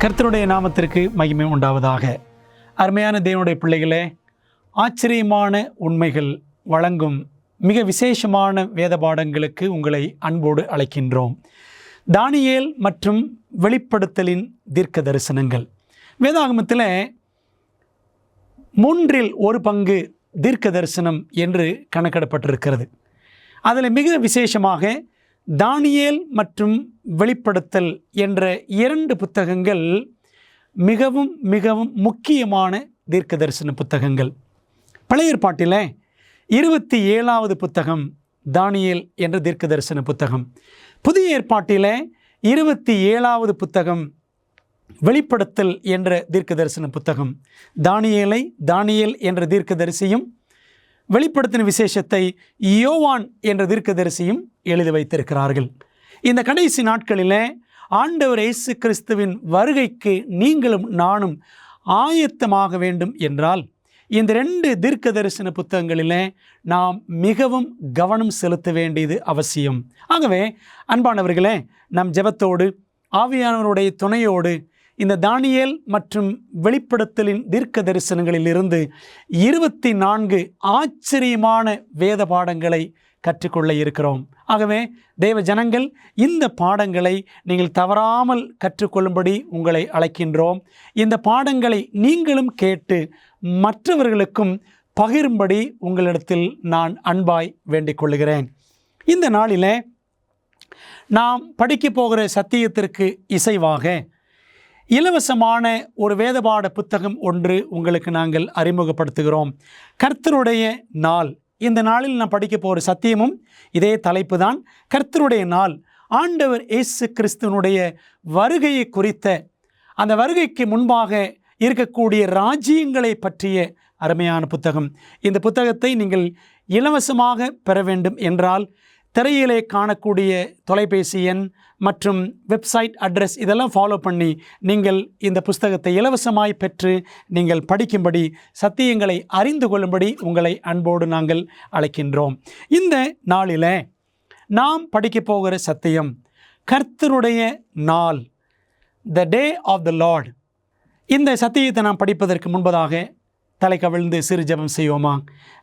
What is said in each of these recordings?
கர்த்தருடைய நாமத்திற்கு மகிமை உண்டாவதாக. அருமையான தேவனுடைய பிள்ளைகளே, ஆச்சரியமான உண்மைகள் வழங்கும் மிக விசேஷமான வேத பாடங்களுக்கு உங்களை அன்போடு அழைக்கின்றோம். தானியேல் மற்றும் வெளிப்படுத்தலின் தீர்க்க தரிசனங்கள். வேதாகமத்தில் 1/3 தீர்க்க தரிசனம் என்று கணக்கிடப்பட்டிருக்கிறது. அதில் மிக விசேஷமாக தானியேல் மற்றும் வெளிப்படுத்தல் என்ற 2 புத்தகங்கள் மிகவும் மிகவும் முக்கியமான தீர்க்க தரிசன புத்தகங்கள். பழைய ஏற்பாட்டில் 27வது புத்தகம் தானியேல் என்ற தீர்க்க தரிசன புத்தகம். புதிய ஏற்பாட்டில் 27வது புத்தகம் வெளிப்படுத்தல் என்ற தீர்க்க தரிசன புத்தகம். தானியேல் என்ற தீர்க்க தரிசியும் வெளிப்படுத்தின விசேஷத்தை யோவான் என்ற தீர்க்கதரிசியும் எழுதி வைத்திருக்கிறார்கள். இந்த கடைசி நாட்களில் ஆண்டவர் இயேசு கிறிஸ்துவின் வருகைக்கு நீங்களும் நானும் ஆயத்தமாக வேண்டும் என்றால் இந்த 2 தீர்க்க தரிசன புத்தகங்களில் நாம் மிகவும் கவனம் செலுத்த வேண்டியது அவசியம். ஆகவே அன்பானவர்களே, நம் ஜெபத்தோடு ஆவியானவருடைய துணையோடு இந்த தானியேல் மற்றும் வெளிப்படுத்தலின் தீர்க்க தரிசனங்களிலிருந்து 24 ஆச்சரியமான வேத பாடங்களை கற்றுக்கொள்ள இருக்கிறோம். ஆகவே தேவ ஜனங்கள், இந்த பாடங்களை நீங்கள் தவறாமல் கற்றுக்கொள்ளும்படி உங்களை அழைக்கின்றோம். இந்த பாடங்களை நீங்களும் கேட்டு மற்றவர்களுக்கும் பகிரும்படி உங்களிடத்தில் நான் அன்பாய் வேண்டிக் கொள்கிறேன். இந்த நாளில் நாம் படிக்க போகிற சத்தியத்திற்கு இசைவாக இலவசமான ஒரு வேதபாட புத்தகம் ஒன்று உங்களுக்கு நாங்கள் அறிமுகப்படுத்துகிறோம். கர்த்தருடைய நாள். இந்த நாளில் நான் படிக்க போகிற சத்தியமும் இதே தலைப்பு தான். கர்த்தருடைய நாள். ஆண்டவர் இயேசு கிறிஸ்துவனுடைய வருகையை குறித்த, அந்த வருகைக்கு முன்பாக இருக்கக்கூடிய ராஜ்யங்களை பற்றிய அருமையான புத்தகம். இந்த புத்தகத்தை நீங்கள் இலவசமாக பெற வேண்டும் என்றால் திரையிலே காணக்கூடிய தொலைபேசி எண் மற்றும் வெப்சைட் அட்ரஸ் இதெல்லாம் ஃபாலோ பண்ணி நீங்கள் இந்த புஸ்தகத்தை இலவசமாய் பெற்று நீங்கள் படிக்கும்படி, சத்தியங்களை அறிந்து கொள்ளும்படி உங்களை அன்போடு நாங்கள் அழைக்கின்றோம். இந்த நாளில் நாம் படிக்க போகிற சத்தியம் கர்த்தருடைய நாள், த டே ஆஃப் த லார்ட். இந்த சத்தியத்தை நாம் படிப்பதற்கு முன்பதாக தலை கவிழ்ந்து சிறு ஜெபம் செய்வோமா?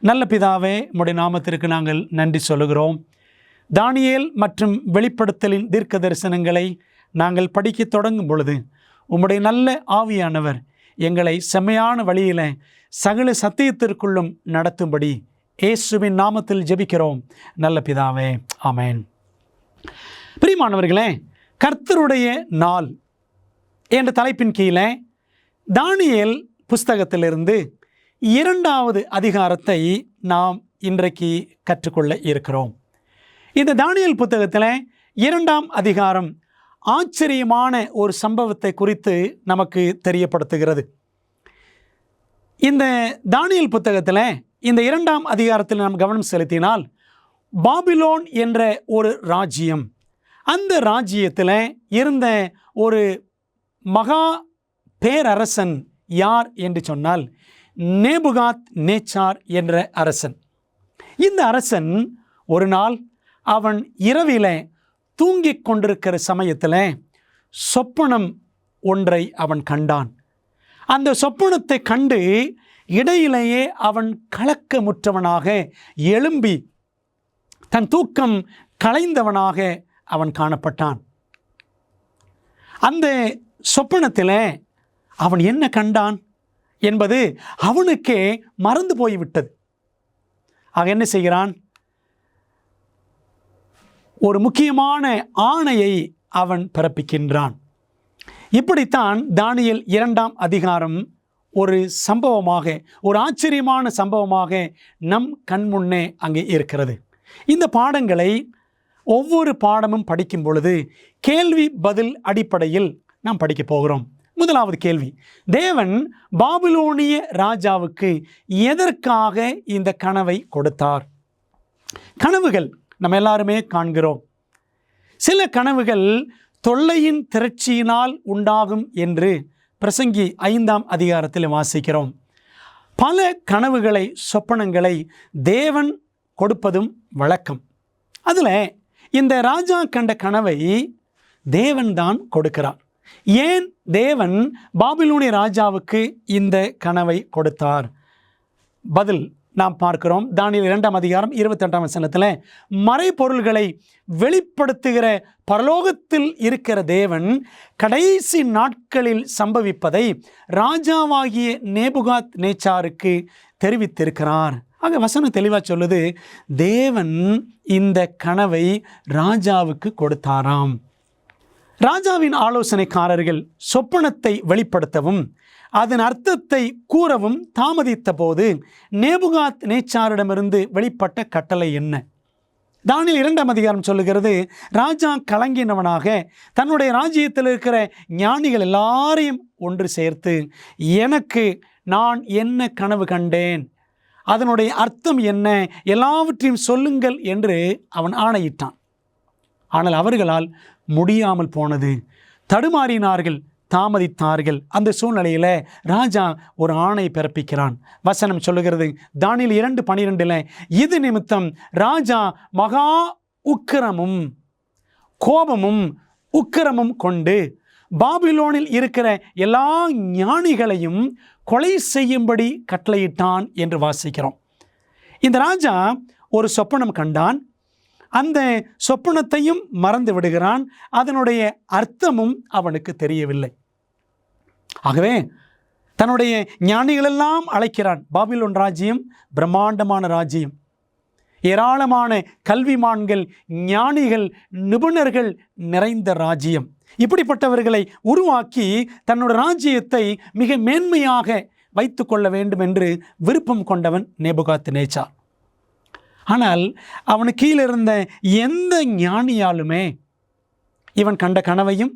நல்ல பிதாவே, உம்முடைய நாமத்திற்கு நாங்கள் நன்றி சொல்லுகிறோம். தானியேல் மற்றும் வெளிப்படுத்தலின் தீர்க்க தரிசனங்களை நாங்கள் படிக்க தொடங்கும் பொழுது உம்முடைய நல்ல ஆவியானவர் எங்களை செம்மையான வழியில் சகல சத்தியத்திற்குள்ளும் நடத்தும்படி இயேசுவின் நாமத்தில் ஜெபிக்கிறோம் நல்ல பிதாவே, ஆமென். பிரியமானவர்களே, கர்த்தருடைய நாள் என்ற தலைப்பின் கீழே தானியேல் புஸ்தகத்திலிருந்து 2வது அதிகாரத்தை நாம் இன்றைக்கு கற்றுக்கொள்ள இருக்கிறோம். இந்த தானியேல் புத்தகத்தில் 2ஆம் அதிகாரம் ஆச்சரியமான ஒரு சம்பவத்தை குறித்து நமக்கு தெரியப்படுத்துகிறது. இந்த தானியேல் புத்தகத்தில் இந்த 2ஆம் அதிகாரத்தில் நாம் கவனம் செலுத்தினால், பாபிலோன் என்ற ஒரு ராஜ்யம், அந்த ராஜ்யத்தில் இருந்த ஒரு மகா பேரரசன் யார் என்று சொன்னால் நேபுகாத் நேச்சார் என்ற அரசன். இந்த அரசன் ஒரு நாள் அவன் இரவிலே தூங்கிக் கொண்டிருக்கிற சமயத்தில் சொப்பனம் ஒன்றை அவன் கண்டான். அந்த சொப்பனத்தை கண்டு இடையிலேயே அவன் கலக்கமுற்றவனாக எழும்பி தன் தூக்கம் கலைந்தவனாக அவன் காணப்பட்டான். அந்த சொப்பனத்தில் அவன் என்ன கண்டான் என்பது அவனுக்கே மறந்து போய்விட்டது. ஆக என்ன செய்கிறான்? ஒரு முக்கியமான ஆணையை அவன் பிறப்பிக்கின்றான். இப்படித்தான் தானியேல் 2ஆம் அதிகாரம் ஒரு சம்பவமாக, ஒரு ஆச்சரியமான சம்பவமாக நம் கண்முன்னே அங்கே இருக்கிறது. இந்த பாடங்களை ஒவ்வொரு பாடமும் படிக்கும் பொழுது கேள்வி பதில் அடிப்படையில் நாம் படிக்க போகிறோம். முதலாவது கேள்வி, தேவன் பாபிலோனிய ராஜாவுக்கு எதற்காக இந்த கனவை கொடுத்தார்? கனவுகள் நம்ம எல்லாருமே காண்கிறோம். சில கனவுகள் தொல்லையின் திரட்சியினால் உண்டாகும் என்று பிரசங்கி 5ஆம் அதிகாரத்தில் வாசிக்கிறோம். பல கனவுகளை, சொப்பனங்களை தேவன் கொடுப்பதும் வழக்கம். அதில் இந்த ராஜா கண்ட கனவை தேவன் தான் கொடுக்கிறார். ஏன் தேவன் பாபிலோனிய ராஜாவுக்கு இந்த கனவை கொடுத்தார்? பதில் நாம் பார்க்கிறோம். தானியேல் 2ஆம் அதிகாரம் 28ஆம் வசனத்தில், மறைபொருள்களை வெளிப்படுத்துகிற பரலோகத்தில் இருக்கிற தேவன் கடைசி நாட்களில் சம்பவிப்பதை ராஜாவாகிய நேபுகாத் நேச்சாருக்கு தெரிவித்திருக்கிறார். ஆக வசனம் தெளிவாக சொல்லுது, தேவன் இந்த கனவை ராஜாவுக்கு கொடுத்தாராம். ராஜாவின் ஆலோசனைக்காரர்கள் சொப்பனத்தை வெளிப்படுத்தவும் அதன் அர்த்தத்தை கூறவும் தாமதித்த போது நேபுகாத் நேச்சாரிடமிருந்து வெளிப்பட்ட கட்டளை என்ன? தானியேல் 2ஆம் அதிகாரம் சொல்லுகிறது, ராஜா கலங்கினவனாக தன்னுடைய ராஜ்யத்தில் இருக்கிற ஞானிகள் எல்லாரையும் ஒன்று சேர்த்து, எனக்கு நான் என்ன கனவு கண்டேன், அதனுடைய அர்த்தம் என்ன, எல்லாவற்றையும் சொல்லுங்கள் என்று அவன் ஆணையிட்டான். ஆனால் அவர்களால் முடியாமல் போனது. தடுமாறினார்கள், தாமதித்தார்கள். அந்த சூழ்நிலையில் ராஜா ஒரு ஆணை பிறப்பிக்கிறான். வசனம் சொல்லுகிறது, தானியேல் 2:12, இது நிமித்தம் ராஜா மகா உக்கிரமும் கோபமும் உக்கிரமும் கொண்டு பாபிலோனில் இருக்கிற எல்லா ஞானிகளையும் கொலை செய்யும்படி கட்டளையிட்டான் என்று வாசிக்கிறோம். இந்த ராஜா ஒரு சொப்பனம் கண்டான். அந்த சொப்பனத்தையும் மறந்து விடுகிறான். அதனுடைய அர்த்தமும் அவனுக்கு தெரியவில்லை. ஆகவே தன்னுடைய ஞானிகளெல்லாம் அழைக்கிறான். பாபிலோன் ராஜ்யம் பிரம்மாண்டமான ராஜ்யம், ஏராளமான கல்விமான்கள், ஞானிகள், நிபுணர்கள் நிறைந்த ராஜ்யம். இப்படிப்பட்டவர்களை உருவாக்கி தன்னோட ராஜ்யத்தை மிக மேன்மையாக வைத்து கொள்ள வேண்டும் என்று விருப்பம் கொண்டவன் நேபுகாத் நேச்சார். ஆனால் அவனு கீழே இருந்த எந்த ஞானியாலுமே இவன் கண்ட கனவையும்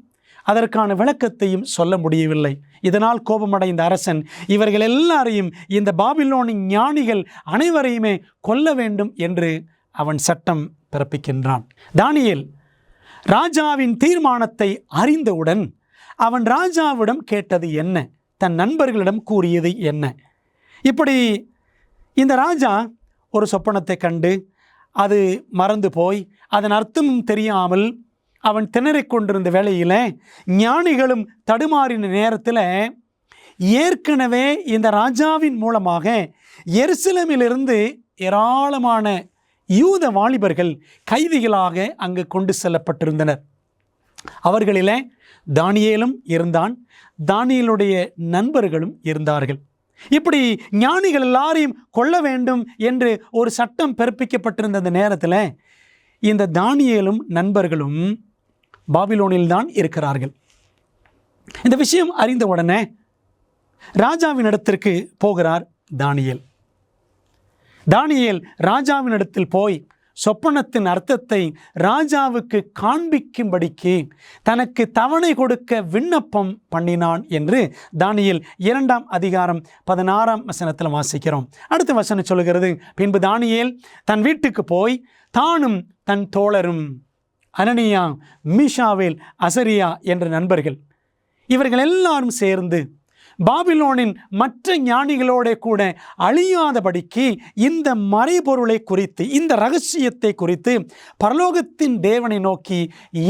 அதற்கான விளக்கத்தையும் சொல்ல முடியவில்லை. இதனால் கோபமடைந்த அரசன் இவர்கள் எல்லாரையும், இந்த பாபிலோனின் ஞானிகள் அனைவரையுமே கொல்ல வேண்டும் என்று அவன் சட்டம் பிறப்பிக்கின்றான். தானியேல் ராஜாவின் தீர்மானத்தை அறிந்தவுடன் அவன் ராஜாவிடம் கேட்டது என்ன, தன் நண்பர்களிடம் கூறியது என்ன? இப்படி இந்த ராஜா ஒரு சொப்பனத்தை கண்டு அது மறந்து போய் அதன் அர்த்தமும் தெரியாமல் அவன் திணறிக் கொண்டிருந்த வேளையில், ஞானிகளும் தடுமாறின நேரத்தில், ஏற்கனவே இந்த ராஜாவின் மூலமாக எருசலேமிலிருந்து ஏராளமான யூத வாலிபர்கள் கைதிகளாக அங்கு கொண்டு செல்லப்பட்டிருந்தனர். அவர்களில் தானியேலும் இருந்தான், தானியேலுடைய நண்பர்களும் இருந்தார்கள். இப்படி ஞானிகள் எல்லாரையும் கொல்ல வேண்டும் என்று ஒரு சட்டம் பிறப்பிக்கப்பட்டிருந்த அந்த நேரத்தில் இந்த தானியேலும் நண்பர்களும் பாபிலோனில் தான் இருக்கிறார்கள். இந்த விஷயம் அறிந்த உடனே ராஜாவின் இடத்திற்கு போகிறார் தானியேல். தானியேல் ராஜாவின் இடத்தில் போய் சொப்பனத்தின் அர்த்தத்தை ராஜாவுக்கு காண்பிக்கும்படிக்கு தனக்கு தவணை கொடுக்க விண்ணப்பம் பண்ணினான் என்று தானியேல் 2ஆம் அதிகாரம் 16ஆம் வசனத்தில் வாசிக்கிறோம். அடுத்த வசனம் சொல்லுகிறது, பின்பு தானியேல் தன் வீட்டுக்கு போய் தானும் தன் தோழரும் அனனியா, மீஷாவேல், அசரியா என்ற நண்பர்கள் இவர்கள் எல்லாரும் சேர்ந்து பாபிலோனின் மற்ற ஞானிகளோட கூட அழியாதபடிக்கு இந்த மறைபொருளை குறித்து, இந்த ரகசியத்தை குறித்து பரலோகத்தின் தேவனை நோக்கி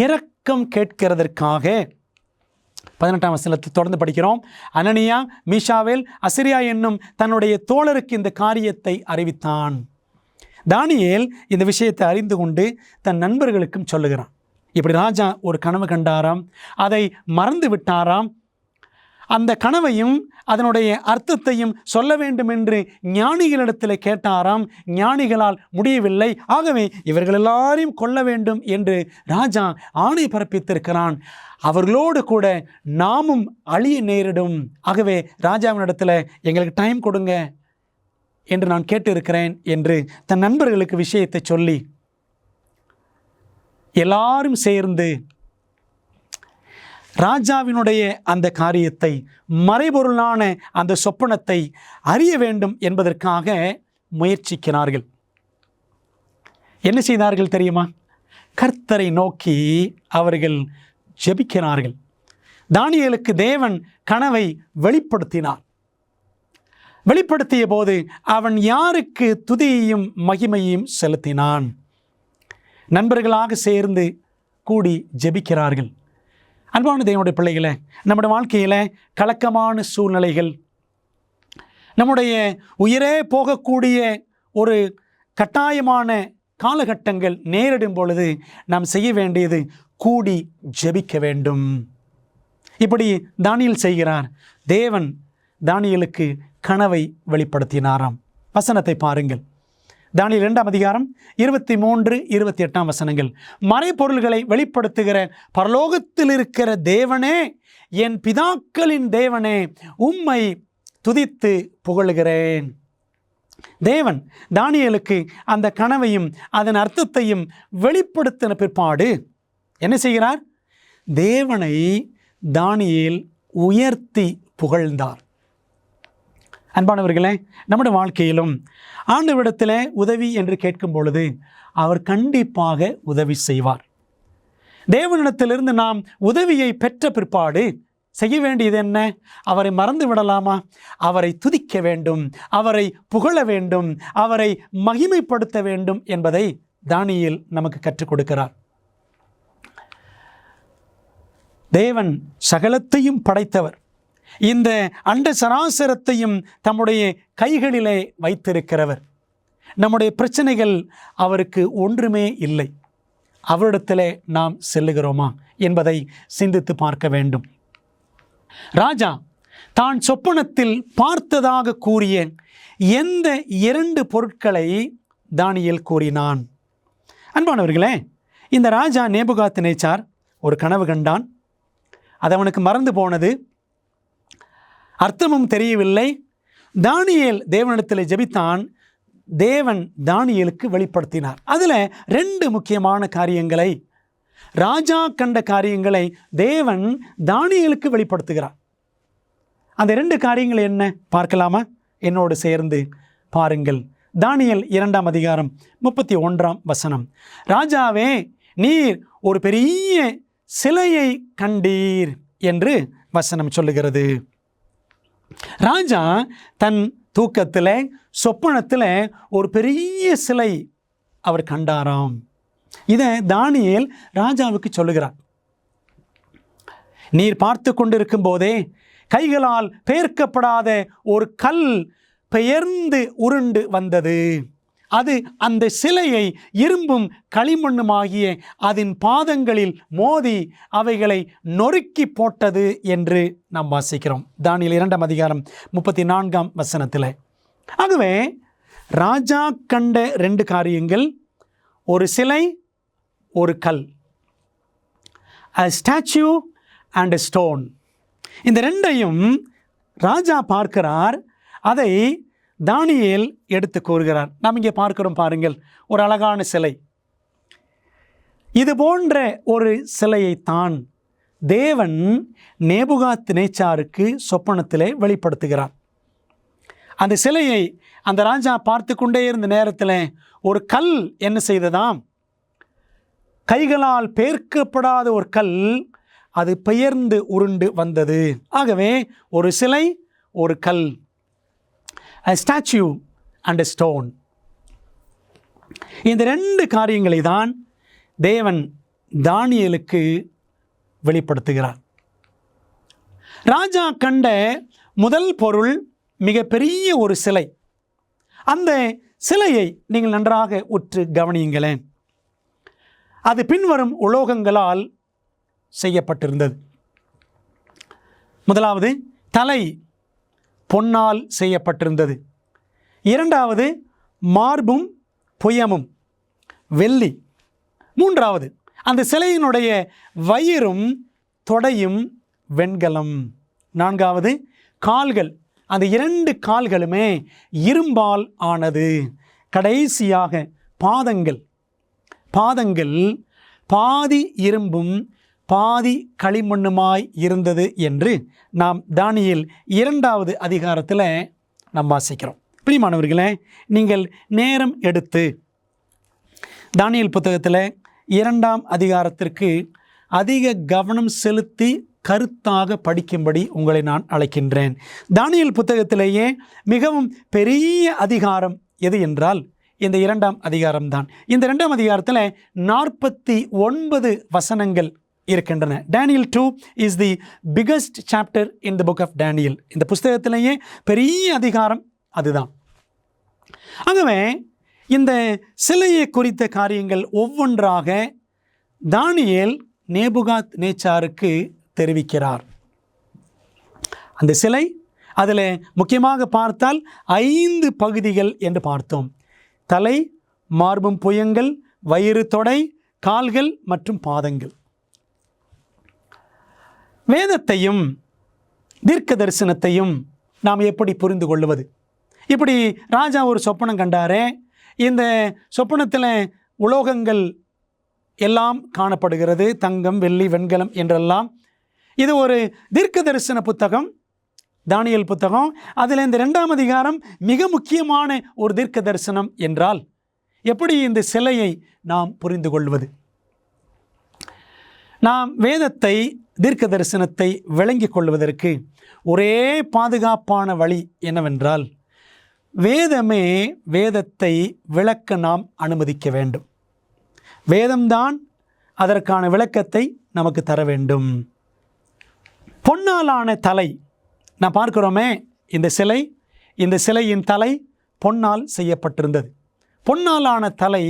இரக்கம் கேட்கிறதற்காக 18ஆம் வசனத்தை தொடர்ந்து படிக்கிறோம். அனனியா, மீஷாவேல், அசரியா என்னும் தன்னுடைய தோழருக்கு இந்த காரியத்தை அறிவித்தான். தானியேல் இந்த விஷயத்தை அறிந்து கொண்டு தன் நண்பர்களுக்கும் சொல்லுகிறான். இப்படி ராஜா ஒரு கனவு கண்டாராம், அதை மறந்து விட்டாராம். அந்த கனவையும் அதனுடைய அர்த்தத்தையும் சொல்ல வேண்டும் என்று ஞானிகளிடத்தில் கேட்டாராம். ஞானிகளால் முடியவில்லை. ஆகவே இவர்கள் எல்லாரையும் கொல்ல வேண்டும் என்று ராஜா ஆணை பிறப்பித்திருக்கிறான். அவர்களோடு கூட நாமும் அழிய நேரிடும். ஆகவே ராஜாவினிடத்தில் எங்களுக்கு டைம் கொடுங்க என்று நான் கேட்டிருக்கிறேன் என்று தன் நண்பர்களுக்கு விஷயத்தை சொல்லி எல்லாரும் சேர்ந்து ராஜாவினுடைய அந்த காரியத்தை, மறைபொருளான அந்த சொப்பனத்தை அறிய வேண்டும் என்பதற்காக முயற்சிக்கிறார்கள். என்ன செய்தார்கள் தெரியுமா? கர்த்தரை நோக்கி அவர்கள் ஜெபிக்கிறார்கள். தானியேலுக்கு தேவன் கனவை வெளிப்படுத்தினார். வெளிப்படுத்திய போது அவன் யாருக்கு துதியையும் மகிமையையும் செலுத்தினான். நண்பர்களாக சேர்ந்து கூடி ஜெபிக்கிறார்கள். அன்பான தேவனுடைய பிள்ளைகளை, நம்முடைய வாழ்க்கையில் கலக்கமான சூழ்நிலைகள், நம்முடைய உயிரே போகக்கூடிய ஒரு கட்டாயமான காலகட்டங்கள் நேரிடும் பொழுது நாம் செய்ய வேண்டியது கூடி ஜெபிக்க வேண்டும். இப்படி தானியேல் செய்கிறார். தேவன் தானியேலுக்கு கனவை வெளிப்படுத்தினாராம். வசனத்தை பாருங்கள். தானியேல் 2ஆம் அதிகாரம் 23, 28 வசனங்கள். மறைபொருள்களை வெளிப்படுத்துகிற பரலோகத்தில் இருக்கிற தேவனே, என் பிதாக்களின் தேவனே, உம்மை துதித்து புகழுகிறேன். தேவன் தானியேலுக்கு அந்த கனவையும் அதன் அர்த்தத்தையும் வெளிப்படுத்தின பிற்பாடு என்ன செய்கிறார்? தேவனை தானியேல் உயர்த்தி புகழ்ந்தார். அன்பானவர்களே, நம்முடைய வாழ்க்கையிலும் ஆண்டவரிடத்தில் உதவி என்று கேட்கும் பொழுது அவர் கண்டிப்பாக உதவி செய்வார். தேவனிடத்திலிருந்து நாம் உதவியை பெற்ற பிற்பாடு செய்ய வேண்டியது என்ன? அவரை மறந்து விடலாமா? அவரை துதிக்க வேண்டும், அவரை புகழ வேண்டும், அவரை மகிமைப்படுத்த வேண்டும் என்பதை தானியேல் நமக்கு கற்றுக் கொடுக்கிறார். தேவன் சகலத்தையும் படைத்தவர். இந்த அண்ட சராசரத்தையும் தம்முடைய கைகளிலே வைத்திருக்கிறவர். நம்முடைய பிரச்சனைகள் அவருக்கு ஒன்றுமே இல்லை. அவரிடத்திலே நாம் செல்லுகிறோமா என்பதை சிந்தித்து பார்க்க வேண்டும். ராஜா தான் சொப்பனத்தில் பார்த்ததாக கூறிய எந்த 2 பொருட்களை தானியேல் கூறினான்? அன்பானவர்களே, இந்த ராஜா நேபுகாத்நேச்சார் ஒரு கனவு கண்டான். அது அவனுக்கு மறந்து போனது, அர்த்தமும் தெரியவில்லை. தானியேல் தேவனிடத்தில் ஜெபித்தான். தேவன் தானியேலுக்கு வெளிப்படுத்தினார். அதில் 2 முக்கியமான காரியங்களை, ராஜா கண்ட காரியங்களை தேவன் தானியேலுக்கு வெளிப்படுத்துகிறார். அந்த 2 காரியங்கள் என்ன பார்க்கலாமா? என்னோடு சேர்ந்து பாருங்கள். தானியேல் 2ஆம் அதிகாரம் 31 வசனம். ராஜாவே, நீர் ஒரு பெரிய சிலையை கண்டீர் என்று வசனம் சொல்லுகிறது. ராஜா தன் தூக்கத்தில், சொப்பனத்தில் ஒரு பெரிய சிலை அவர் கண்டாராம். இதை தானியேல் ராஜாவுக்கு சொல்லுகிறார். நீர் பார்த்து கொண்டிருக்கும் போதே கைகளால் பெயர்க்கப்படாத ஒரு கல் பெயர்ந்து உருண்டு வந்தது. அது அந்த சிலையை இரும்பும் களிமண்ணுமாகிய அதன் பாதங்களில் மோதி அவைகளை நொறுக்கி போட்டது என்று நாம் வாசிக்கிறோம். தானியேல் 2ஆம் அதிகாரம் 34 வசனத்தில். ஆகவே ராஜா கண்ட 2 காரியங்கள், ஒரு சிலை, ஒரு கல், a statue and a stone. இந்த 2ஐயும் ராஜா பார்க்கிறார். அதை தானியேல் எடுத்து கூறுகிறார். நாம் இங்கே பார்க்கிறோம் பாருங்கள், ஒரு அழகான சிலை. இது போன்ற ஒரு சிலையைத்தான் தேவன் நேபுகாத்நேச்சாருக்கு சொப்பனத்திலே வெளிப்படுத்துகிறார். அந்த சிலையை அந்த ராஜா பார்த்து கொண்டே இருந்த நேரத்தில் ஒரு கல் என்ன செய்ததாம்? கைகளால் பெயர்க்கப்படாத ஒரு கல், அது பெயர்ந்து உருண்டு வந்தது. ஆகவே ஒரு சிலை, ஒரு கல், a statue and a stone. இந்த 2 காரியங்களை தான் தேவன் தானியேலுக்கு வெளிப்படுத்துகிறார். ராஜா கண்ட முதல் பொருள் மிகப்பெரிய ஒரு சிலை. அந்த சிலையை நீங்கள் நன்றாக உற்று கவனியுங்களேன். அது பின்வரும் உலோகங்களால் செய்யப்பட்டிருந்தது. முதலாவது, தலை பொன்னால் செய்யப்பட்டிருந்தது. 2வது, மார்பும் புயமும் வெள்ளி. 3வது, அந்த சிலையினுடைய வயிறும் தொடையும் வெண்கலம். 4வது, கால்கள், அந்த 2 கால்களுமே இரும்பால் ஆனது. கடைசியாக பாதங்கள் பாதி இரும்பும் பாதி களிமண்ணுமாய் இருந்தது என்று நாம் தானியேல் 2ஆவது அதிகாரத்தில் நாம் வாசிக்கிறோம். பிரியமானவர்களே, நீங்கள் நேரம் எடுத்து தானியேல் புத்தகத்தில் 2ஆம் அதிகாரத்திற்கு அதிக கவனம் செலுத்தி கருத்தாக படிக்கும்படி உங்களை நான் அழைக்கின்றேன். தானியேல் புத்தகத்திலேயே மிகவும் பெரிய அதிகாரம் எது என்றால் இந்த 2ஆம் அதிகாரம்தான். இந்த 2ஆம் அதிகாரத்தில் 49 வசனங்கள் இருக்கின்றன. Daniel 2 is the biggest chapter in the book of Daniel. இந்த புஸ்தகத்திலேயே பெரிய அதிகாரம் அதுதான். ஆகவே இந்த சிலையை குறித்த காரியங்கள் ஒவ்வொன்றாக தானியேல் நேபுகாத் நேச்சாருக்கு தெரிவிக்கிறார். அந்த சிலை அதில் முக்கியமாக பார்த்தால் 5 பகுதிகள் என்று பார்த்தோம். தலை, மார்பும் புயங்கள், வயிறு, தொடை, கால்கள் மற்றும் பாதங்கள். வேதத்தையும் தீர்க்க தரிசனத்தையும் நாம் எப்படி புரிந்து கொள்வது? இப்படி ராஜா ஒரு சொப்பனம் கண்டாரே, இந்த சொப்பனத்தில் உலோகங்கள் எல்லாம் காணப்படுகிறது, தங்கம், வெள்ளி, வெண்கலம் என்றெல்லாம். இது ஒரு தீர்க்க தரிசன புத்தகம், தானியேல் புத்தகம். அதில் இந்த 2ஆம் அதிகாரம் மிக முக்கியமான ஒரு தீர்க்க தரிசனம் என்றால் எப்படி இந்த சிலையை நாம் புரிந்து கொள்வது? நாம் வேதத்தை, தீர்க்க தரிசனத்தை விளங்கிக் கொள்வதற்கு ஒரே பாதுகாப்பான வழி என்னவென்றால், வேதமே வேதத்தை விளக்க நாம் அனுமதிக்க வேண்டும். வேதம்தான் அதற்கான விளக்கத்தை நமக்கு தர வேண்டும். பொன்னாலான தலை நான் பார்க்கிறோமே, இந்த சிலையின் தலை பொன்னால் செய்யப்பட்டிருந்தது. பொன்னாலான தலை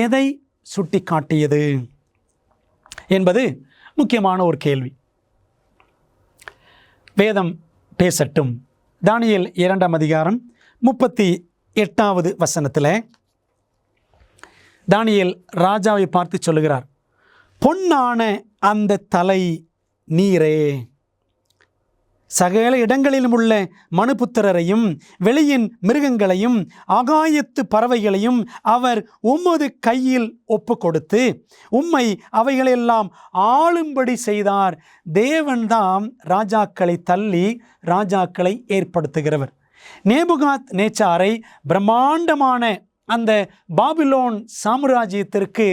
எதை சுட்டி காட்டியது என்பது முக்கியமான ஒரு கேள்வி. வேதம் பேசட்டும். தானியேல் 2ஆம் அதிகாரம் 38வது வசனத்தில் தானியேல் ராஜாவை பார்த்து சொல்லுகிறார், பொன்னான அந்த தலை நீரே, சகல இடங்களிலும் உள்ள மனுபுத்திரரையும் வெளியின் மிருகங்களையும் ஆகாயத்து பறவைகளையும் அவர் உமது கையில் ஒப்பு கொடுத்து உம்மை அவைகளெல்லாம் ஆளும்படி செய்தார். தேவன்தாம் ராஜாக்களை தள்ளி ராஜாக்களை ஏற்படுத்துகிறவர். நேபுகாத் நேச்சாரை பிரம்மாண்டமான அந்த பாபிலோன் சாம்ராஜ்யத்திற்கு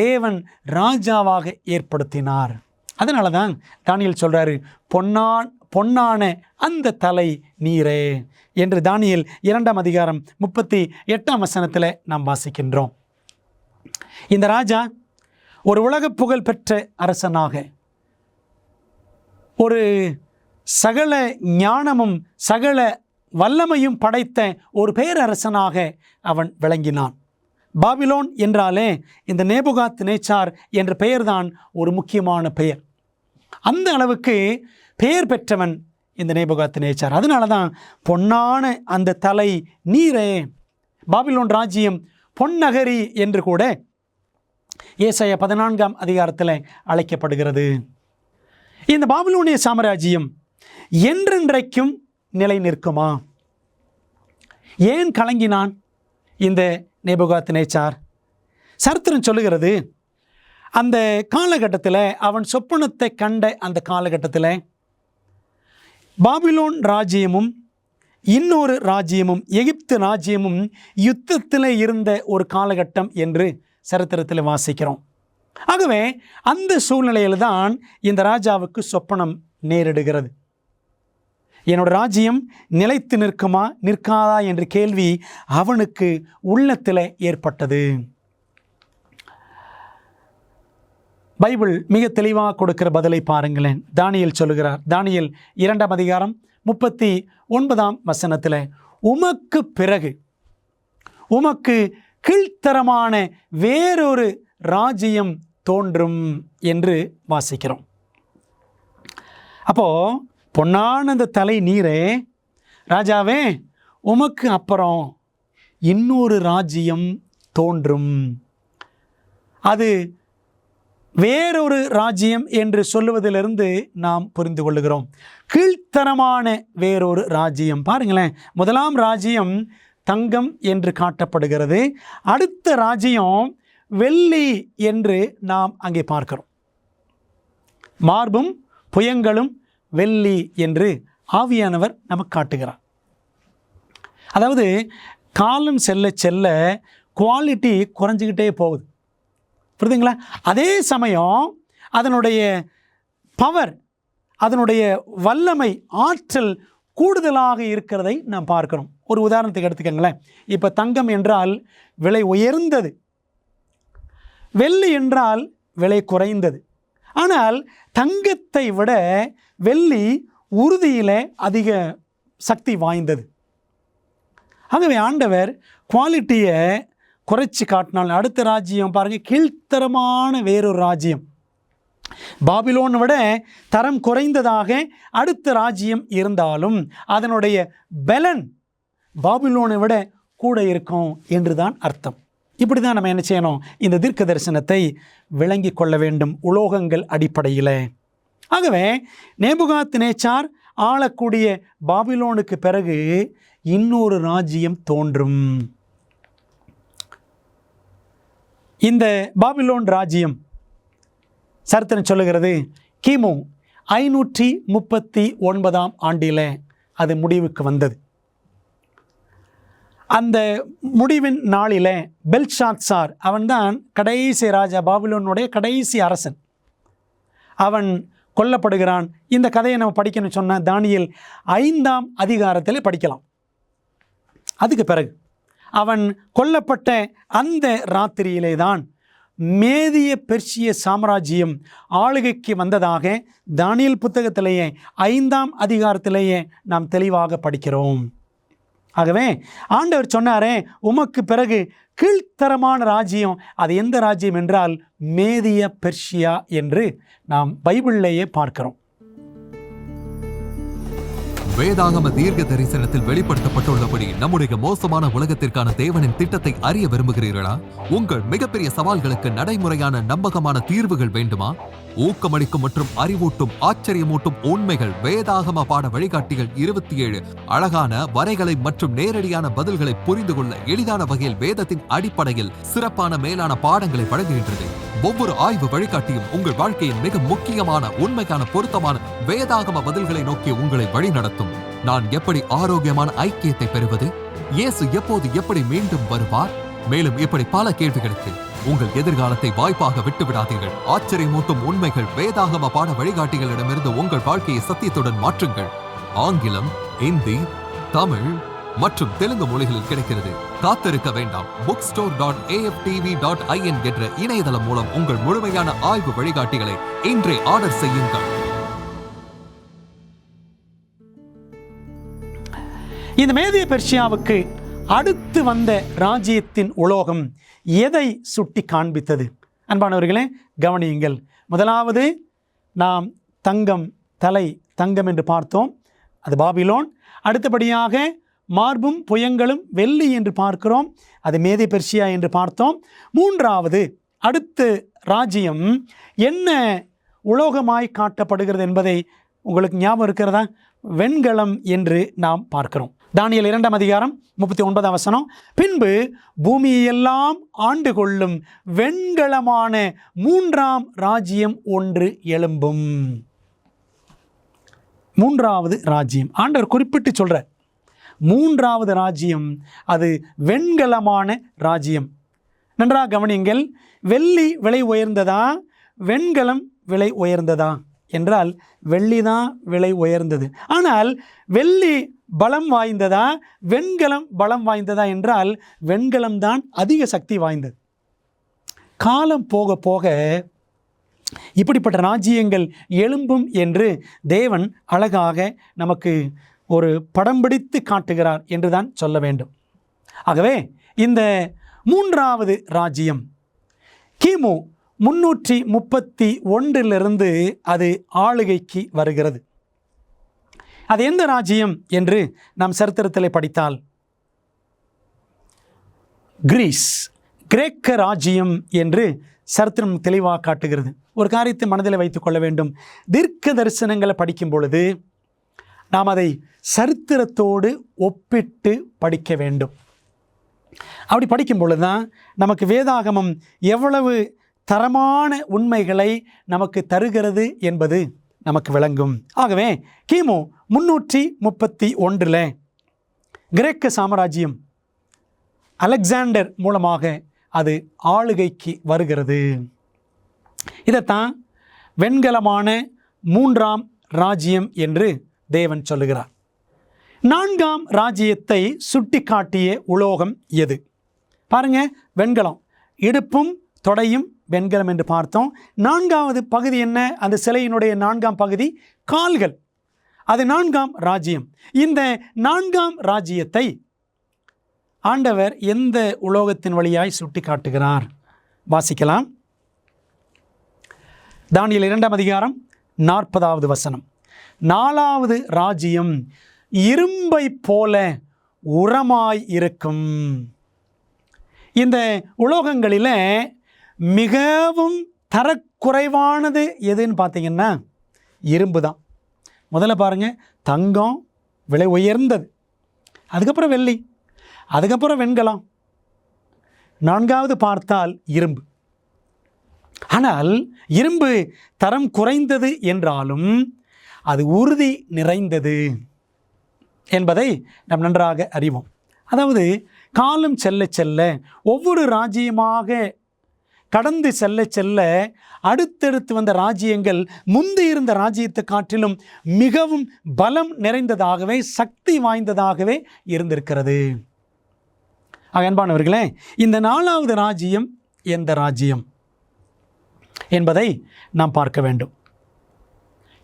தேவன் ராஜாவாக ஏற்படுத்தினார். அதனால தான் தானியேல் சொல்றாரு, பொன்னான அந்த தலை நீரே என்று தானியேல் 2ஆம் அதிகாரம் 38ஆம் வசனத்தில் நாம் வாசிக்கின்றோம். இந்த ராஜா ஒரு உலக புகழ் பெற்ற அரசனாக, ஒரு சகல ஞானமும் சகல வல்லமையும் படைத்த ஒரு பேரரசனாக அவன் விளங்கினான். பாபிலோன் என்றாலே இந்த நேபுகாத் நேச்சார் என்ற பெயர்தான் ஒரு முக்கியமான பெயர். அந்த அளவுக்கு பெயர் பெற்றவன் இந்த நேபுகாத் நேச்சார். அதனால தான் பொன்னான அந்த தலை நீரே, பாபிலோன் ராஜ்யம் பொன்னகரி என்று கூட ஏசாயா 14ஆம் அதிகாரத்தில் அழைக்கப்படுகிறது. இந்த பாபிலோனிய சாம்ராஜ்யம் என்றென்றைக்கும் நிலை நிற்குமா? ஏன் கலங்கினான் இந்த நேபுகாத் நேச்சார்? சரித்திரம் சொல்லுகிறது, அந்த காலகட்டத்தில், அவன் சொப்பனத்தை கண்ட அந்த காலகட்டத்தில் பாபிலோன் ராஜ்யமும் இன்னொரு ராஜ்யமும் எகிப்து ராஜ்யமும் யுத்தத்தில் இருந்த ஒரு காலகட்டம் என்று சரித்திரத்தில் வாசிக்கிறோம். ஆகவே அந்த சூழ்நிலையில் தான் இந்த ராஜாவுக்கு சொப்பனம் நேரிடுகிறது. என்னோட ராஜ்யம் நிலைத்து நிற்குமா நிற்காதா என்ற கேள்வி அவனுக்கு உள்ளத்தில் ஏற்பட்டது. பைபிள் மிக தெளிவாக கொடுக்கிற பதிலை பாருங்களேன். தானியேல் சொல்லுகிறார், தானியேல் 2ஆம் அதிகாரம் 39ஆம் வசனத்தில், உமக்கு பிறகு உமக்கு கீழ்த்தரமான வேறொரு ராஜ்யம் தோன்றும் என்று வாசிக்கிறோம். அப்போ பொன்னான அந்த தலை நீரே, ராஜாவே, உமக்கு அப்புறம் இன்னொரு ராஜ்யம் தோன்றும். அது வேறொரு ராஜ்யம் என்று சொல்லுவதிலிருந்து நாம் புரிந்து கொள்ளுகிறோம், கீழ்த்தரமான வேறொரு ராஜ்யம். பாருங்களேன், முதலாம் ராஜ்யம் தங்கம் என்று காட்டப்படுகிறது, அடுத்த ராஜ்யம் வெள்ளி என்று நாம் அங்கே பார்க்கிறோம். மார்பும் புயங்களும் வெள்ளி என்று ஆவியானவர் நமக்கு காட்டுகிறார். அதாவது காலம் செல்ல செல்ல குவாலிட்டி குறைஞ்சிக்கிட்டே போகுது, புரியுதுங்களா? அதே சமயம் அதனுடைய பவர், அதனுடைய வல்லமை, ஆற்றல் கூடுதலாக இருக்கிறதை நாம் பார்க்கிறோம். ஒரு உதாரணத்துக்கு எடுத்துக்கங்களேன். இப்போ தங்கம் என்றால் விலை உயர்ந்தது, வெள்ளி என்றால் விலை குறைந்தது. ஆனால் தங்கத்தை விட வெள்ளி உறுதியில் அதிக சக்தி வாய்ந்தது. ஆகவே ஆண்டவர் குவாலிட்டியை குறைச்சி காட்டினால் அடுத்த ராஜ்யம் பாருங்கள், கீழ்த்தரமான வேறொரு ராஜ்யம், பாபிலோனை விட தரம் குறைந்ததாக அடுத்த ராஜ்யம் இருந்தாலும் அதனுடைய பலன் பாபிலோனை விட கூட இருக்கும் என்று தான் அர்த்தம். இப்படி தான் நம்ம என்ன செய்யணும், இந்த தீர்க்க தரிசனத்தை விளங்கி கொள்ள வேண்டும் உலோகங்கள் அடிப்படையில். ஆகவே நேபுகாத்நேச்சார் ஆளக்கூடிய பாபிலோனுக்கு பிறகு இன்னொரு ராஜ்யம் தோன்றும். இந்த பாபிலோன் ராஜ்யம் சரித்திரம் சொல்லுகிறது கிமு 539 ஆண்டில் அது முடிவுக்கு வந்தது. அந்த முடிவின் நாளில் பெல்ஷாத்சார், அவன்தான் கடைசி ராஜா, பாபிலோனுடைய கடைசி அரசன், அவன் கொல்லப்படுகிறான். இந்த கதையை நம்ம படிக்கணும்னு சொன்னால் தானியேல் 5ஆம் அதிகாரத்தில் படிக்கலாம். அதுக்கு பிறகு அவன் கொல்லப்பட்ட அந்த ராத்திரியிலே தான் மேதிய பெர்சிய சாம்ராஜ்யம் ஆளுகைக்கு வந்ததாக தானியேல் புத்தகத்திலேயே 5ஆம் அதிகாரத்திலேயே நாம் தெளிவாக படிக்கிறோம். ஆகவே ஆண்டவர் சொன்னாரே, உமக்கு பிறகு கீழ்த்தரமான ராஜ்யம், அது எந்த ராஜ்யம் என்றால் மேதிய பெர்சியா என்று நாம் பைபிளிலேயே பார்க்கிறோம். வேதாகம தீர்க்க தரிசனத்தில் வெளிப்படுத்தப்பட்டுள்ளபடி நம்முடைய மோசமான உலகத்திற்கான தேவனின் திட்டத்தை அறிய விரும்புகிறீர்களா? உங்கள் மிகப்பெரிய சவால்களுக்கு நடைமுறையான நம்பகமான தீர்வுகள் வேண்டுமா? ஊக்கமளிக்கும் மற்றும் அறிவூட்டும் ஆச்சரியமூட்டும் உண்மைகள் வேதாகம பாட வழிகாட்டிகள் 27 அழகான வரைகளை மற்றும் நேரடியான பதில்களை புரிந்து கொள்ள எளிதான வகையில் வேதத்தின் அடிப்படையில் சிறப்பான மேலான பாடங்களை வழங்குகின்றது. ஒவ்வொரு ஆய்வு வழிகாட்டியும் உங்கள் வாழ்க்கையின் மிக முக்கியமான உண்மைக்கான பொருத்தமான வேதாகம பதில்களை நோக்கி உங்களை வழிநடத்தும். நான் எப்படி ஆரோக்கியமான ஐக்கியத்தை பெறுவது? இயேசு எப்போது எப்படி மீண்டும் வருவார்? மேலும் இப்படி பல கேள்விகளுக்கு உங்கள் எதிர்காலத்தை வாய்ப்பாக விட்டுவிடாதீர்கள். ஆச்சரியமூட்டும் உண்மைகள் வேதாகம பாட வழிகாட்டிகளிடமிருந்து உங்கள் வாழ்க்கையை சத்தியத்துடன் மாற்றுங்கள். ஆங்கிலம், இந்தி, தமிழ் மற்றும் தெலுங்கு மொழிகளில் கிடைக்கிறது. காத்திருக்க வேண்டாம். bookstore.aftv.in என்ற இணையதளம் மூலம் உங்கள் முழுமையான ஆய்வு வழிகாட்டிகளை இன்றே ஆர்டர் செய்யுங்கள். இந்த மேதிய பெர்சியாவுக்கு அடுத்து வந்த ராஜ்யத்தின் உலோகம் எதை சுட்டி காண்பித்தது? அன்பானவர்களே கவனியுங்கள். முதலாவது நாம் தங்கம் என்று பார்த்தோம், அது பாபிலோன். அடுத்தபடியாக மார்பும் புயங்களும் வெள்ளி என்று பார்க்கிறோம், அது மேதிய பெர்சியா என்று பார்த்தோம். மூன்றாவது அடுத்த ராஜ்யம் என்ன உலோகமாய் காட்டப்படுகிறது என்பதை உங்களுக்கு ஞாபகம் இருக்கிறதா? வெண்கலம் என்று நாம் பார்க்கிறோம். தானியேல் 2ஆம் அதிகாரம் 39ஆம் வசனம், பின்பு பூமியெல்லாம் ஆண்டு கொள்ளும் வெண்கலமான 3ஆம் ராஜ்யம் ஒன்று எழும்பும். 3வது ராஜ்யம் ஆண்டவர் குறிப்பிட்டு சொல்றார். 3வது ராஜ்யம் அது வெண்கலமான ராஜ்யம். நன்றாக கவனியுங்கள். வெள்ளி விலை உயர்ந்ததா, வெண்கலம் விலை உயர்ந்ததா என்றால் வெள்ளிதான் விலை உயர்ந்தது. ஆனால் வெள்ளி பலம் வாய்ந்ததா, வெண்கலம் பலம் வாய்ந்ததா என்றால் வெண்கலம் தான் அதிக சக்தி வாய்ந்தது. காலம் போக போக இப்படிப்பட்ட ராஜ்யங்கள் எழும்பும் என்று தேவன் அழகாக நமக்கு ஒரு படம் பிடித்து காட்டுகிறார் என்றுதான் சொல்ல வேண்டும். ஆகவே இந்த 3வது ராஜ்யம் கிமு 331 அது ஆளுகைக்கு வருகிறது. அது எந்த ராஜ்யம் என்று நாம் சரித்திரத்தில் படித்தால் கிரேக்க ராஜ்யம் என்று சரித்திரம் தெளிவாக காட்டுகிறது. ஒரு காரியத்தை மனதில் வைத்துக் கொள்ள வேண்டும். தீர்க்க தரிசனங்களை படிக்கும் பொழுது நாம் அதை சரித்திரத்தோடு ஒப்பிட்டு படிக்க வேண்டும். அப்படி படிக்கும் பொழுது தான் நமக்கு வேதாகமம் எவ்வளவு தரமான உண்மைகளை நமக்கு தருகிறது என்பது நமக்கு விளங்கும். ஆகவே கிமு 331 கிரேக்க சாம்ராஜ்யம் அலெக்சாண்டர் மூலமாக அது ஆளுகைக்கு வருகிறது. இதைத்தான் வெண்கலமான 3ஆம் ராஜ்யம் என்று தேவன் சொல்லுகிறார். 4ஆம் ராஜ்யத்தை சுட்டி காட்டிய உலோகம் எது? பாருங்க, வெண்கலம். இடுப்பும் தொடையும் வெண்கலம் என்று பார்த்தோம். 4வது பகுதி என்ன? அந்த சிலையினுடைய 4ஆம் பகுதி கால்கள். அது 4ஆம் ராஜ்யம். இந்த 4ஆம் ராஜ்யத்தை ஆண்டவர் எந்த உலோகத்தின் வழியாய் சுட்டி காட்டுகிறார்? வாசிக்கலாம். தானியேல் 2ஆம் அதிகாரம் 40வது வசனம். 4வது ராஜ்யம் இரும்பை போல உரமாய் இருக்கும். இந்த உலோகங்களில் மிகவும் தரக்குறைவானது எதுன்னு பார்த்தீங்கன்னா இரும்பு தான். முதல்ல பாருங்கள், தங்கம் விலை உயர்ந்தது, அதுக்கப்புறம் வெள்ளி, அதுக்கப்புறம் வெண்கலம், 4வது பார்த்தால் இரும்பு. ஆனால் இரும்பு தரம் குறைந்தது என்றாலும் அது உறுதி நிறைந்தது என்பதை நாம் நன்றாக அறிவோம். அதாவது காலம் செல்ல செல்ல ஒவ்வொரு ராஜ்யமாக கடந்து செல்ல செல்ல அடுத்தடுத்து வந்த ராஜ்யங்கள் முந்தி இருந்த ராஜ்யத்தை காட்டிலும் மிகவும் பலம் நிறைந்ததாகவே சக்தி வாய்ந்ததாகவே இருந்திருக்கிறது. அன்பானவர்களே, இந்த 4வது ராஜ்யம் எந்த ராஜ்யம் என்பதை நாம் பார்க்க வேண்டும்.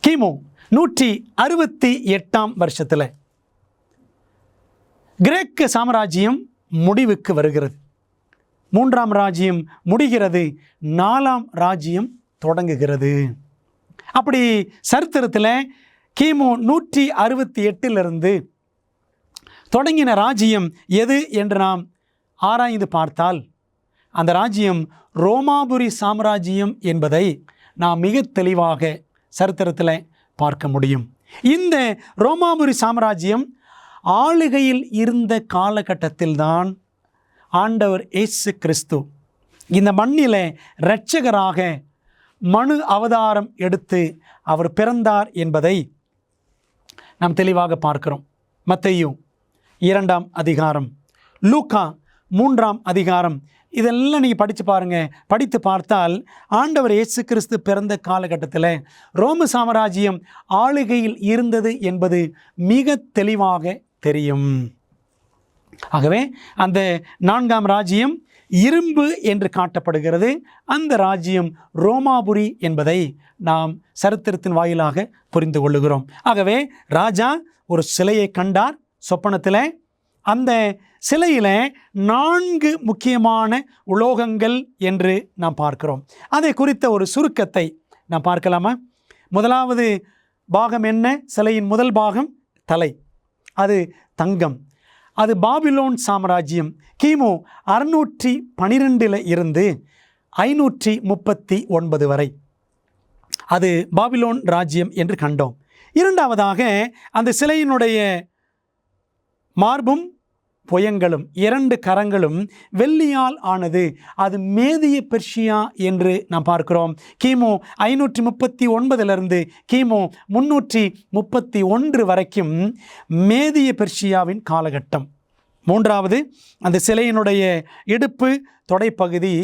கிமு 168ஆம் வருஷத்தில் கிரேக்க சாம்ராஜ்யம் முடிவுக்கு வருகிறது. 3ஆம் ராஜ்யம் முடிகிறது, 4ஆம் ராஜ்யம் தொடங்குகிறது. அப்படி சரித்திரத்தில் கிமு 168 தொடங்கின ராஜ்யம் எது என்று நாம் ஆராய்ந்து பார்த்தால் அந்த ராஜ்யம் ரோமாபுரி சாம்ராஜ்யம் என்பதை நாம் மிக தெளிவாக சரித்திரத்தில் பார்க்க முடியும். இந்த ரோமாபுரி சாம்ராஜ்யம் ஆளுகையில் இருந்த காலகட்டத்தில்தான் ஆண்டவர் இயேசு கிறிஸ்து இந்த மண்ணில் இரட்சகராக மனு அவதாரம் எடுத்து அவர் பிறந்தார் என்பதை நாம் தெளிவாக பார்க்கிறோம். மத்தேயு 2ஆம் அதிகாரம், லூக்கா 3ஆம் அதிகாரம், இதெல்லாம் நீங்கள் படித்து பாருங்கள். படித்து பார்த்தால் ஆண்டவர் இயேசு கிறிஸ்து பிறந்த காலகட்டத்தில் ரோம சாம்ராஜ்யம் ஆளுகையில் இருந்தது என்பது மிக தெளிவாக தெரியும். ஆகவே அந்த 4ஆம் ராஜ்யம் இரும்பு என்று காட்டப்படுகிறது. அந்த ராஜ்யம் ரோமாபுரி என்பதை நாம் சரித்திரத்தின் வாயிலாக புரிந்து கொள்ளுகிறோம். ஆகவே ராஜா ஒரு சிலையை கண்டார் சொப்பனத்தில். அந்த சிலையில் 4 முக்கியமான உலோகங்கள் என்று நாம் பார்க்கிறோம். அதை குறித்த ஒரு சுருக்கத்தை நாம் பார்க்கலாமா? முதலாவது பாகம் என்ன? சிலையின் முதல் பாகம் தலை, அது தங்கம். அது பாபிலோன் சாம்ராஜ்யம் கிமு 612 இருந்து 539 வரை அது பாபிலோன் ராஜ்யம் என்று கண்டோம். இரண்டாவதாக அந்த சிலையினுடைய மார்பும் புயங்களும் 2 கரங்களும் வெள்ளியால் ஆனது. அது மேதிய பெர்ஷியா என்று நாம் பார்க்கிறோம். கிமு 539 கிமு 331 வரைக்கும் மேதிய பெர்ஷியாவின் காலகட்டம். மூன்றாவது, அந்த சிலையினுடைய இடுப்பு தொடைப்பகுதி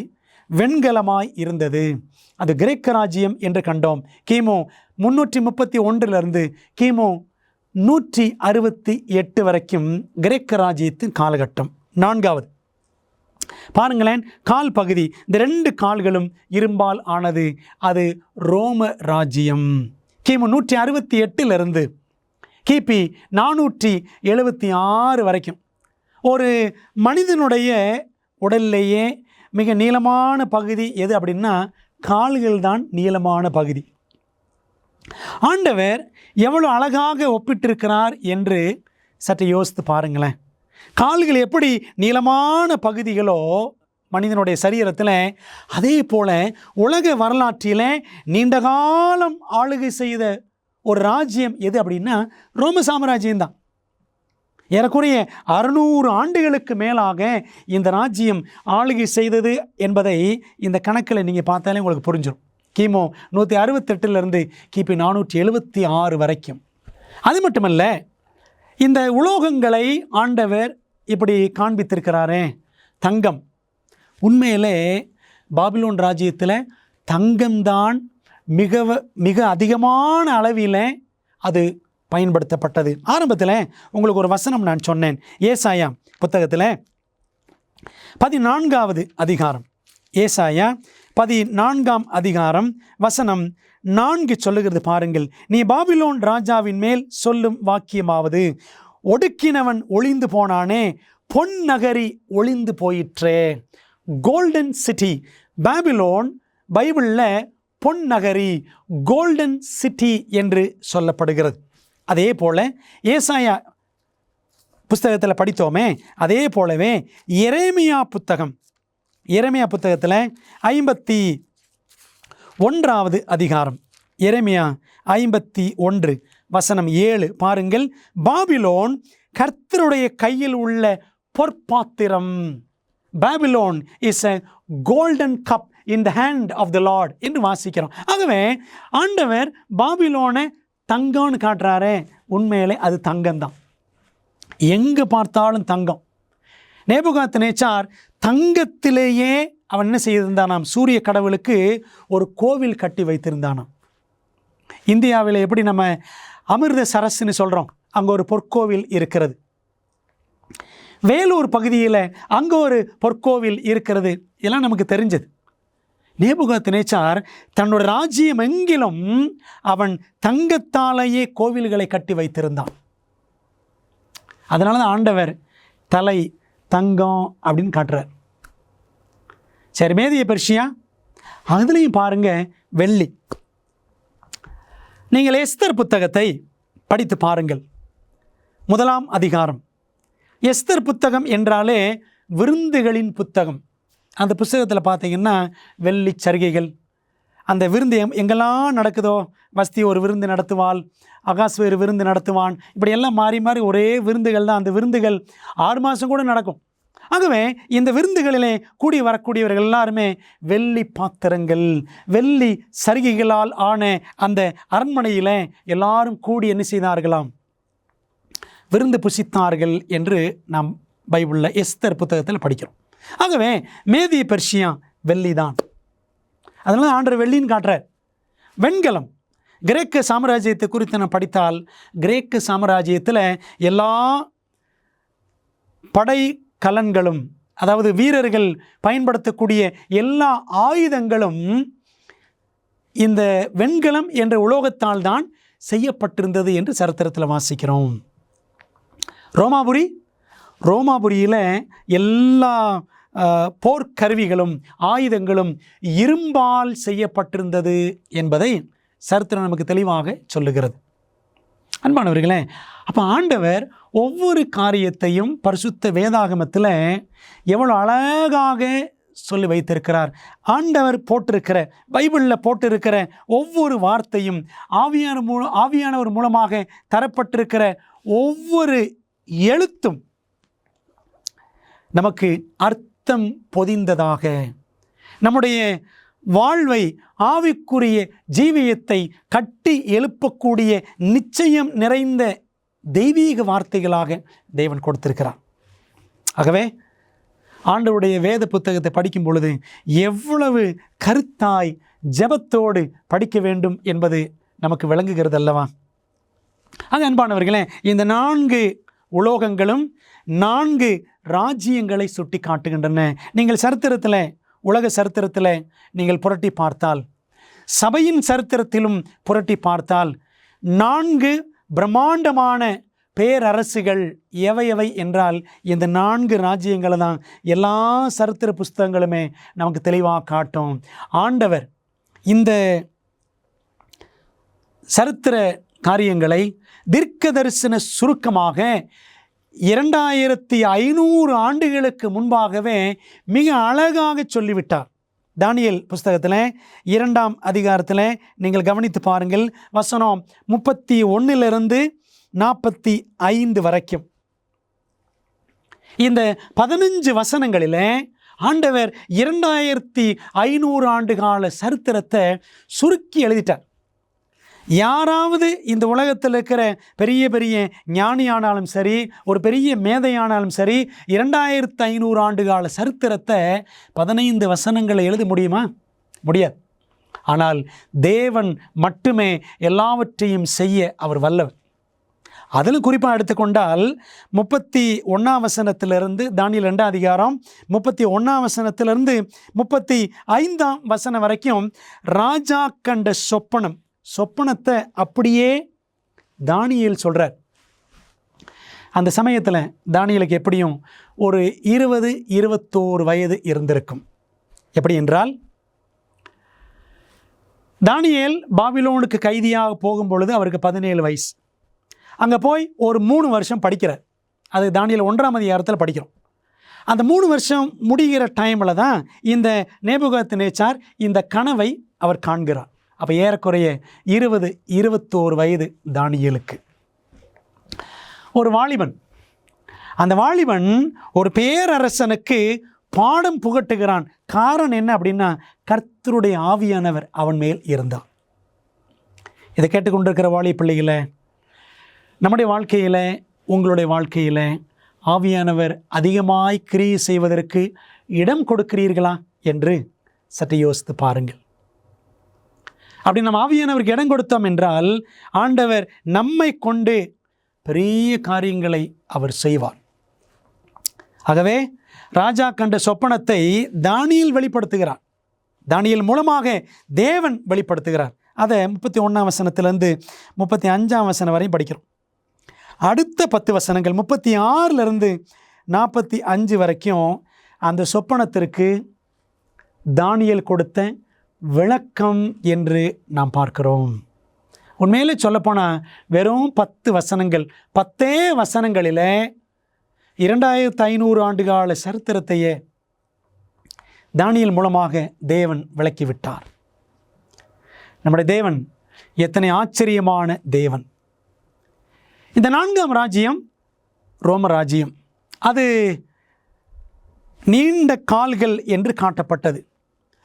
வெண்கலமாய் இருந்தது. அது கிரேக்க ராஜ்யம் என்று கண்டோம். கிமு 331 கிமு 168 வரைக்கும் கிரேக்க ராஜ்யத்தின் காலகட்டம். நான்காவது பாருங்களேன், கால் பகுதி, இந்த 2 கால்களும் இரும்பால் ஆனது. அது ரோம ராஜ்யம். கிமு 168 கிபி 476 வரைக்கும். ஒரு மனிதனுடைய உடலிலேயே மிக நீளமான பகுதி எது அப்படின்னா கால்கள் தான் நீளமான பகுதி. ஆண்டவர் எவ்வளோ அழகாக ஒப்பிட்டிருக்கிறார் என்று சற்று யோசித்து பாருங்களேன். கால்கள் எப்படி நீளமான பகுதிகளோ மனிதனுடைய சரீரத்தில், அதே போல் உலக வரலாற்றில் நீண்ட காலம் ஆளுகை செய்த ஒரு ராஜ்யம் எது அப்படின்னா ரோம சாம்ராஜ்யம்தான். ஏறக்குறைய 600 ஆண்டுகளுக்கு மேலாக இந்த ராஜ்யம் ஆளுகை செய்தது என்பதை இந்த கணக்கில் நீங்கள் பார்த்தாலே உங்களுக்கு புரிஞ்சிடும். கிமு 168 கிபி 476 வரைக்கும். அது மட்டுமல்ல, இந்த உலோகங்களை ஆண்டவர் இப்படி காண்பித்திருக்கிறாரே. தங்கம், உண்மையிலே பாபிலோன் ராஜ்யத்தில் தங்கம்தான் மிக அதிகமான அளவில் அது பயன்படுத்தப்பட்டது. ஆரம்பத்தில் உங்களுக்கு ஒரு வசனம் நான் சொன்னேன். ஏசாயா புத்தகத்தில் 14வது அதிகாரம், ஏசாயா 14ஆம் அதிகாரம் வசனம் 4 சொல்லுகிறது பாருங்கள். நீ பாபிலோன் ராஜாவின் மேல் சொல்லும் வாக்கியமாவது, ஒடுக்கினவன் ஒளிந்து போனானே, பொன் நகரி ஒளிந்து போயிற்றே. கோல்டன் சிட்டி, பாபிலோன் பைபிளில் பொன் நகரி, கோல்டன் சிட்டி என்று சொல்லப்படுகிறது. அதே போல ஏசாயா புஸ்தகத்தில் படித்தோமே, அதே போலவே எரேமியா புத்தகத்தில் 51வது அதிகாரம், எரேமியா 51 வசனம் 7 பாருங்கள். பாபிலோன் கர்த்தருடைய கையில் உள்ள பொற்பாத்திரம். Babylon is a golden cup in the hand of the Lord என்று வாசிக்கிறோம். ஆகவே ஆண்டவர் பாபிலோனை தங்கம்னு காட்டுறாரே, உண்மையிலே அது தங்கம்தான். எங்கே பார்த்தாலும் தங்கம். நேபுகாத்நேச்சார் தங்கத்திலேயே அவன் என்ன செய்திருந்தானாம், சூரிய கடவுளுக்கு ஒரு கோவில் கட்டி வைத்திருந்தானாம். இந்தியாவில் எப்படி நம்ம அமிர்த சரஸ்ன்னு சொல்கிறோம், அங்கே ஒரு பொற்கோவில் இருக்கிறது. வேலூர் பகுதியில் அங்கே ஒரு பொற்கோவில் இருக்கிறது. இதெல்லாம் நமக்கு தெரிஞ்சது. நேபுகாத்நேச்சார் தன்னோட ராஜ்யம் எங்கிலும் அவன் தங்கத்தாலேயே கோவில்களை கட்டி வைத்திருந்தான். அதனால தான் ஆண்டவர் தலை தங்கம் அப்படின்னு காட்டுறார். சரி, மேதிய பெர்ஷியா, அதுலேயும் பாருங்க வெள்ளி. நீங்கள் எஸ்தர் புத்தகத்தை படித்து பாருங்கள். 1ஆம் அதிகாரம். எஸ்தர் புத்தகம் என்றாலே விருந்துகளின் புத்தகம். அந்த புத்தகத்தில் பார்த்தீங்கன்னா வெள்ளி சரிகைகள், அந்த விருந்து எங்கெல்லாம் நடக்குதோ, வஸ்தி ஒரு விருந்து நடத்துவாள், அகாஸ் வேறு விருந்து நடத்துவான், இப்படியெல்லாம் மாறி மாறி ஒரே விருந்துகள் தான். அந்த விருந்துகள் 6 மாதம் கூட நடக்கும். ஆகவே இந்த விருந்துகளிலே கூடி வரக்கூடியவர்கள் எல்லாருமே வெள்ளி பாத்திரங்கள், வெள்ளி சரிகைகளால் ஆன அந்த அரண்மனையில் எல்லாரும் கூடி என்ன செய்தார்களாம், விருந்து புசித்தார்கள் என்று நாம் பைபிளில் எஸ்தர் புத்தகத்தில் படிக்கிறோம். ஆகவே மேதிய பெர்ஷியா வெள்ளி தான். அதனால ஆண்டவர் வெள்ளின்னு காட்டுறார். வெண்கலம், கிரேக்க சாம்ராஜ்யத்தை குறித்து நான் படித்தால், கிரேக்க சாம்ராஜ்யத்தில் எல்லா படை கலன்களும், அதாவது வீரர்கள் பயன்படுத்தக்கூடிய எல்லா ஆயுதங்களும் இந்த வெண்கலம் என்ற உலோகத்தால் தான் செய்யப்பட்டிருந்தது என்று சரித்திரத்தில் வாசிக்கிறோம். ரோமாபுரியில் எல்லா போர்க்கருவிகளும் ஆயுதங்களும் இரும்பால் செய்யப்பட்டிருந்தது என்பதை சரித்திரம் நமக்கு தெளிவாக சொல்லுகிறது. அன்பானவர்களே, அப்போ ஆண்டவர் ஒவ்வொரு காரியத்தையும் பரிசுத்த வேதாகமத்தில் எவ்வளோ அழகாக சொல்லி வைத்திருக்கிறார். ஆண்டவர் போட்டிருக்கிற, பைபிளில் போட்டிருக்கிற ஒவ்வொரு வார்த்தையும், ஆவியானவர் மூலமாக தரப்பட்டிருக்கிற ஒவ்வொரு எழுத்தும் நமக்கு அர்த்தம் பொதிந்ததாக, நம்முடைய வாழ்வை, ஆவிக்குரிய ஜீவியத்தை கட்டி எழுப்பக்கூடிய நிச்சயம் நிறைந்த தெய்வீக வார்த்தைகளாக தேவன் கொடுத்திருக்கிறார். ஆகவே ஆண்டவருடைய வேத புத்தகத்தை படிக்கும் பொழுது எவ்வளவு கருத்தாய் ஜெபத்தோடு படிக்க வேண்டும் என்பது நமக்கு விளங்குகிறது அல்லவா? ஆக அன்பானவர்களே, இந்த 4 உலோகங்களும் 4 ராஜ்யங்களை சுட்டி காட்டுகின்றன. நீங்கள் சரித்திரத்தில், உலக சரித்திரத்தில் நீங்கள் புரட்டி பார்த்தால், சபையின் சரித்திரத்திலும் புரட்டி பார்த்தால், 4 பிரம்மாண்டமான பேரரசுகள் எவை என்றால் இந்த 4 ராஜ்யங்களை தான் எல்லா சரித்திர புஸ்தகங்களுமே நமக்கு தெளிவாக காட்டும். ஆண்டவர் இந்த சரித்திர காரியங்களை தீர்க்க தரிசன சுருக்கமாக 2500 ஆண்டுகளுக்கு முன்பாகவே மிக அழகாக சொல்லிவிட்டார். தானியேல் புஸ்தகத்தில் 2ஆம் அதிகாரத்தில் நீங்கள் கவனித்து பாருங்கள். வசனம் 31 45 வரைக்கும் இந்த 15 வசனங்களில் ஆண்டவர் 2500 ஆண்டு கால சரித்திரத்தை சுருக்கி எழுதிட்டார். யாராவது இந்த உலகத்தில் இருக்கிற பெரிய பெரிய ஞானியானாலும் சரி, ஒரு பெரிய மேதையானாலும் சரி, 2500 ஆண்டு கால சரித்திரத்தை 15 வசனங்களை எழுத முடியுமா? முடியாது. ஆனால் தேவன் மட்டுமே எல்லாவற்றையும் செய்ய அவர் வல்லவர். அதிலும் குறிப்பாக எடுத்துக்கொண்டால் 31ஆம் வசனத்திலிருந்து தானியேல் 2ஆம் அதிகாரம் 31ஆம் வசனத்திலிருந்து 35ஆம் வசனம் வரைக்கும் ராஜா கண்ட சொப்பனத்தை அப்படியே தானியேல் சொல்கிறார். அந்த சமயத்தில் தானியேலுக்கு எப்படியும் ஒரு 20-21 வயது இருந்திருக்கும். எப்படி என்றால், தானியேல் பாபிலோனுக்கு கைதியாக போகும் பொழுது அவருக்கு 17 வயசு. அங்கே போய் ஒரு 3 வருஷம் படிக்கிறார். அது தானியேல் 1ஆம் அதிகாரத்தில் படிக்கிறோம். அந்த 3 வருஷம் முடிகிற டைமில் தான் இந்த நேபுகாத்நேச்சார் இந்த கனவை அவர் காண்கிறார். அப்போ ஏறக்குறைய 20-21 வயது தானியேலுக்கு. ஒரு வாலிபன், அந்த வாலிபன் ஒரு பேரரசனுக்கு பாடம் புகட்டுகிறான். காரணம் என்ன அப்படின்னா, கர்த்தருடைய ஆவியானவர் அவன் மேல் இருந்தார். இதை கேட்டுக்கொண்டிருக்கிற வாலிப பிள்ளைகளை, நம்முடைய வாழ்க்கையில், உங்களுடைய வாழ்க்கையில் ஆவியானவர் அதிகமாய் கிரியை செய்வதற்கு இடம் கொடுக்கிறீர்களா என்று சற்று யோசித்து பாருங்கள். அப்படி நம்ம ஆவியானவருக்கு இடம் கொடுத்தோம் என்றால் ஆண்டவர் நம்மை கொண்டு பெரிய காரியங்களை அவர் செய்வார். ஆகவே ராஜா கண்ட சொப்பனத்தை தானியேல் வெளிப்படுத்துகிறார். தானியேல் மூலமாக தேவன் வெளிப்படுத்துகிறார். அதை 31ஆம் வசனத்திலிருந்து 35ஆம் வசனம் வரையும் படிக்கிறோம். அடுத்த 10 வசனங்கள் 36லிருந்து 45 வரைக்கும் அந்த சொப்பனத்திற்கு தானியேல் கொடுத்த விளக்கம் என்று நாம் பார்க்கிறோம். உண்மையிலே சொல்லப்போனால் வெறும் 10 வசனங்கள், 10 வசனங்களில் 2500 ஆண்டுகால சரித்திரத்தையே தானியேல் மூலமாக தேவன் விளக்கிவிட்டார். நம்முடைய தேவன் எத்தனை ஆச்சரியமான தேவன்! இந்த 4ஆம் ராஜ்யம் ரோம ராஜ்யம். அது நீண்ட கால்கள் என்று காட்டப்பட்டது.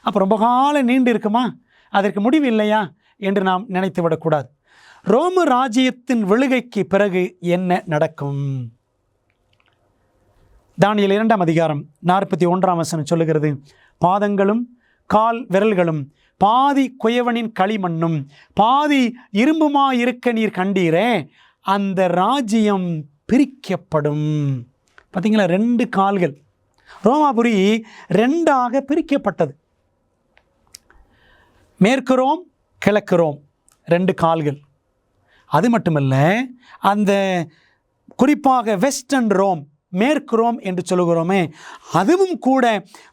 அப்போ ரொம்ப காலம் நீண்டு இருக்குமா, அதற்கு முடிவு இல்லையா என்று நாம் நினைத்து விடக்கூடாது. ரோம ராஜ்யத்தின் விழுகைக்கு பிறகு என்ன நடக்கும்? தானியேல் 2ஆம் அதிகாரம் 41ஆம் வசனம் சொல்லுகிறது, பாதங்களும் கால் விரல்களும் பாதி குயவனின் களிமண்ணும் பாதி இரும்புமாயிருக்க நீர் கண்டீரே, அந்த ராஜ்யம் பிரிக்கப்படும். பார்த்தீங்களா, 2 கால்கள். ரோமாபுரி 2ஆக பிரிக்கப்பட்டது. மேற்கு ரோம், கிழக்கு ரோம், 2 கால்கள். அது மட்டுமல்ல, அந்த குறிப்பாக வெஸ்டர்ன் ரோம், மேற்கு ரோம் என்று சொல்லுகிறோமே, அதுவும் கூட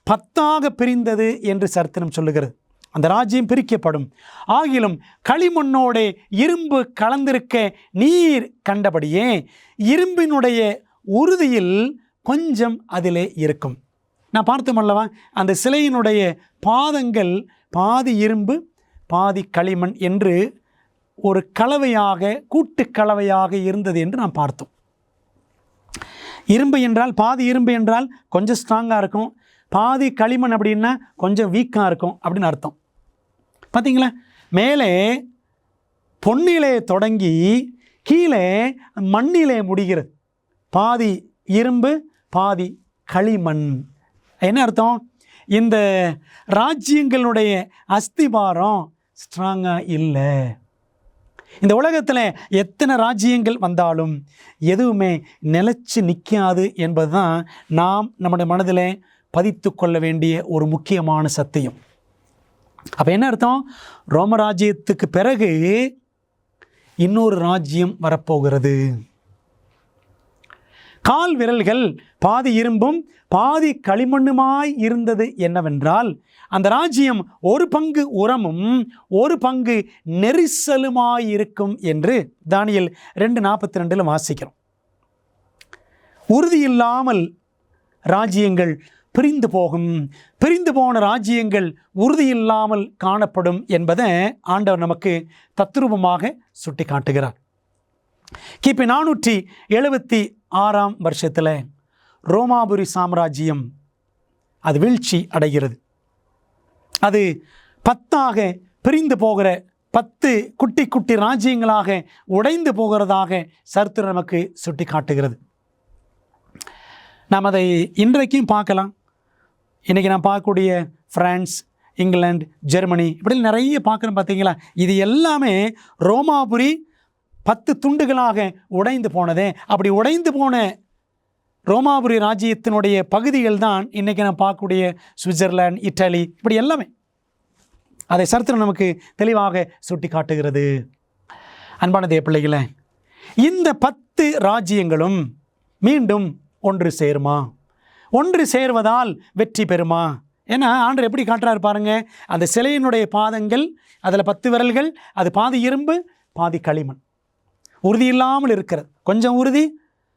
10ஆக பிரிந்தது என்று சரித்திரம் சொல்லுகிறது. அந்த ராஜ்யம் பிரிக்கப்படும். ஆகிலும் களிமண்ணோட இரும்பு கலந்திருக்க நீர் கண்டபடியே இரும்பினுடைய உறுதியில் கொஞ்சம் அதிலே இருக்கும். நான் பார்த்தோம் அல்லவா, அந்த சிலையினுடைய பாதங்கள் பாதி இரும்பு பாதி களிமண் என்று ஒரு கலவையாக, கூட்டு கலவையாக இருந்தது என்று நாம் பார்த்தோம். இரும்பு என்றால், பாதி இரும்பு என்றால் கொஞ்சம் ஸ்ட்ராங்காக இருக்கும், பாதி களிமண் அப்படின்னா கொஞ்சம் வீக்காக இருக்கும் அப்படின்னு அர்த்தம். பார்த்தீங்களா, மேலே பொன்னிலே தொடங்கி கீழே மண்ணிலே முடிகிறது. பாதி இரும்பு பாதி களிமண். என்ன அர்த்தம்? இந்த ராஜ்யங்களுடைய அஸ்திபாரம் ஸ்ட்ராங்காக இல்லை. இந்த உலகத்தில் எத்தனை ராஜ்யங்கள் வந்தாலும் எதுவுமே நிலைச்சு நிற்காது என்பது தான் நாம் நம்முடைய மனதில் பதித்து கொள்ள வேண்டிய ஒரு முக்கியமான சத்தியம். அப்போ என்ன அர்த்தம்? ரோம ராஜ்யத்துக்கு பிறகு இன்னொரு ராஜ்யம் வரப்போகிறது. கால் விரல்கள் பாதி இரும்பும் பாதி களிமண்ணுமாய் இருந்தது என்னவென்றால், அந்த ராஜ்யம் ஒரு பங்கு உரமும் ஒரு பங்கு நெரிசலுமாய் இருக்கும் என்று தானியேல் 2:42 வாசிக்கிறோம். உறுதியில்லாமல் ராஜ்யங்கள் பிரிந்து போகும், பிரிந்து போன ராஜ்யங்கள் உறுதியில்லாமல் காணப்படும் என்பதை ஆண்டவர் நமக்கு தத்ரூபமாக சுட்டி காட்டுகிறார். கிபி 476ஆம் வருஷத்தில் ரோமாபுரி சாம்ராஜ்யம் அது வீழ்ச்சி அடைகிறது. அது 10ஆக பிரிந்து போகிற 10 குட்டி குட்டி ராஜ்யங்களாக உடைந்து போகிறதாக சரித்திரம் நமக்கு சுட்டி காட்டுகிறது. நாம் அதை இன்றைக்கும் பார்க்கலாம். இன்றைக்கி நான் பார்க்கக்கூடிய பிரான்ஸ், இங்கிலாந்து, ஜெர்மனி இப்படி நிறைய பார்க்குறோம். பார்த்தீங்களா, இது எல்லாமே ரோமாபுரி 10 துண்டுகளாக உடைந்து போனதே. அப்படி உடைந்து போன ரோமாபுரி ராஜ்யத்தினுடைய பகுதிகள் தான் இன்றைக்கி நான் பார்க்கக்கூடிய சுவிட்சர்லாந்து, இட்டலி, இப்படி எல்லாமே அதை சரித்திரம் நமக்கு தெளிவாக சுட்டி காட்டுகிறது. அன்பான தேவ பிள்ளைகளே, இந்த 10 ராஜ்யங்களும் மீண்டும் ஒன்று சேருமா? ஒன்று சேர்வதால் வெற்றி பெறுமா? ஏன்னா ஆண்டவர் எப்படி காட்டுறாரு பாருங்க. அந்த சிலையினுடைய பாதங்கள், அதில் 10 விரல்கள், அது பாதி இரும்பு பாதி களிமண், உறுதி இல்லாமல் இருக்கிறது. கொஞ்சம் உறுதி,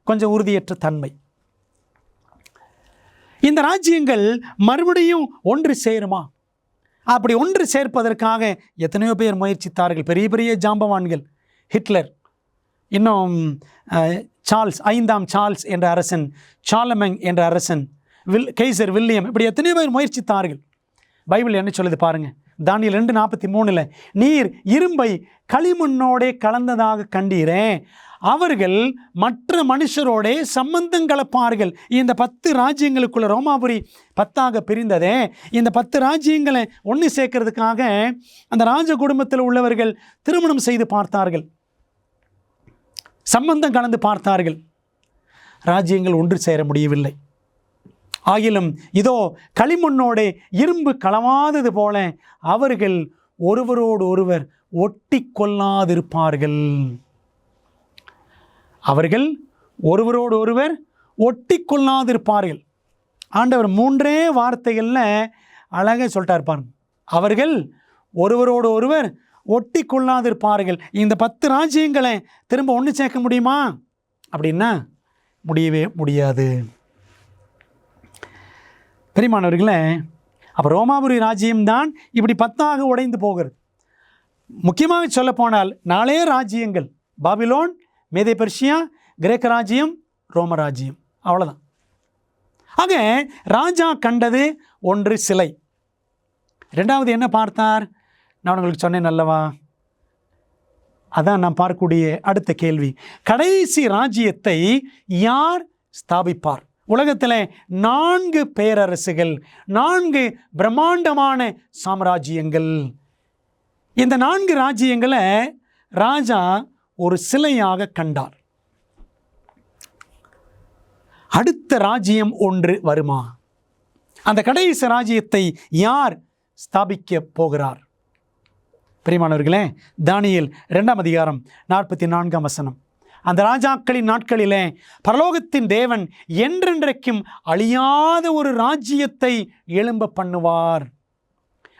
கொஞ்சம் உறுதியற்ற தன்மை. இந்த ராஜ்யங்கள் மறுபடியும் ஒன்று சேருமா? அப்படி ஒன்று சேர்ப்பதற்காக எத்தனையோ பேர் முயற்சித்தார்கள். பெரிய பெரிய ஜாம்பவான்கள், ஹிட்லர், இன்னும் சார்ல்ஸ், 5ஆம் சார்ல்ஸ் என்ற அரசன், சார்லமெங் என்ற அரசன், கெய்சர் வில்லியம், இப்படி எத்தனையோ பேர் முயற்சித்தார்கள். பைபிள் என்ன சொல்லுது பாருங்கள். தானியேல் 2:43 நீர் இரும்பை களிமண்ணோடே கலந்ததாக கண்டீரே, அவர்கள் மற்ற மனுஷரோடே சம்பந்தம் கலப்பார்கள். இந்த 10 ராஜ்யங்களுக்குள்ள ரோமாபுரி 10ஆக பிரிந்ததே, இந்த 10 ராஜ்யங்களை ஒன்று சேர்க்கறதுக்காக அந்த ராஜ குடும்பத்தில் உள்ளவர்கள் திருமணம் செய்து பார்த்தார்கள், சம்பந்தம் கலந்து பார்த்தார்கள். ராஜ்யங்கள் ஒன்று சேர முடியவில்லை. ஆகிலும் இதோ களிமண்ணோட இரும்பு களவாதது போல அவர்கள் ஒருவரோடு ஒருவர் ஒட்டி கொள்ளாதிருப்பார்கள். அவர்கள் ஒருவரோடு ஒருவர் ஒட்டி கொள்ளாதிருப்பார்கள். ஆண்டவர் 3 வார்த்தைகளில் அழகாக சொல்லிட்டார் பாருங்க. அவர்கள் ஒருவரோடு ஒருவர் ஒட்டி கொள்ளாதிருப்பார்கள். இந்த 10 ராஜ்யங்களை திரும்ப ஒன்று சேர்க்க முடியுமா அப்படின்னா முடியவே முடியாது. பெரியமானவர்களே, அப்போ ரோமாபுரி ராஜ்யம்தான் இப்படி 10ஆக உடைந்து போகிறது. முக்கியமாக சொல்லப்போனால் 4 ராஜ்யங்கள், பாபிலோன், மேதே பெர்ஷியா, கிரேக்க ராஜ்யம், ரோம ராஜ்யம், அவ்வளோதான். ஆக ராஜா கண்டது ஒன்று சிலை. 2வது என்ன பார்த்தார்? நான் உங்களுக்கு சொன்னேன் அல்லவா, அதான் நான் பார்க்கக்கூடிய அடுத்த கேள்வி. கடைசி ராஜ்யத்தை யார் ஸ்தாபிப்பார்? உலகத்தில் 4 பேரரசுகள், 4 பிரம்மாண்டமான சாம்ராஜ்யங்கள். இந்த 4 ராஜ்யங்களை ராஜா ஒரு சிலையாக கண்டார். அடுத்த ராஜ்யம் ஒன்று வருமா? அந்த கடைசி ராஜ்யத்தை யார் ஸ்தாபிக்க போகிறார்? பிரியமானவர்களே, தானியேல் 2ஆம் அதிகாரம் 44ஆம் வசனம். அந்த ராஜாக்களின் நாட்களிலே பரலோகத்தின் தேவன் என்றென்றைக்கும் அழியாத ஒரு ராஜ்யத்தை எழும்ப பண்ணுவார்.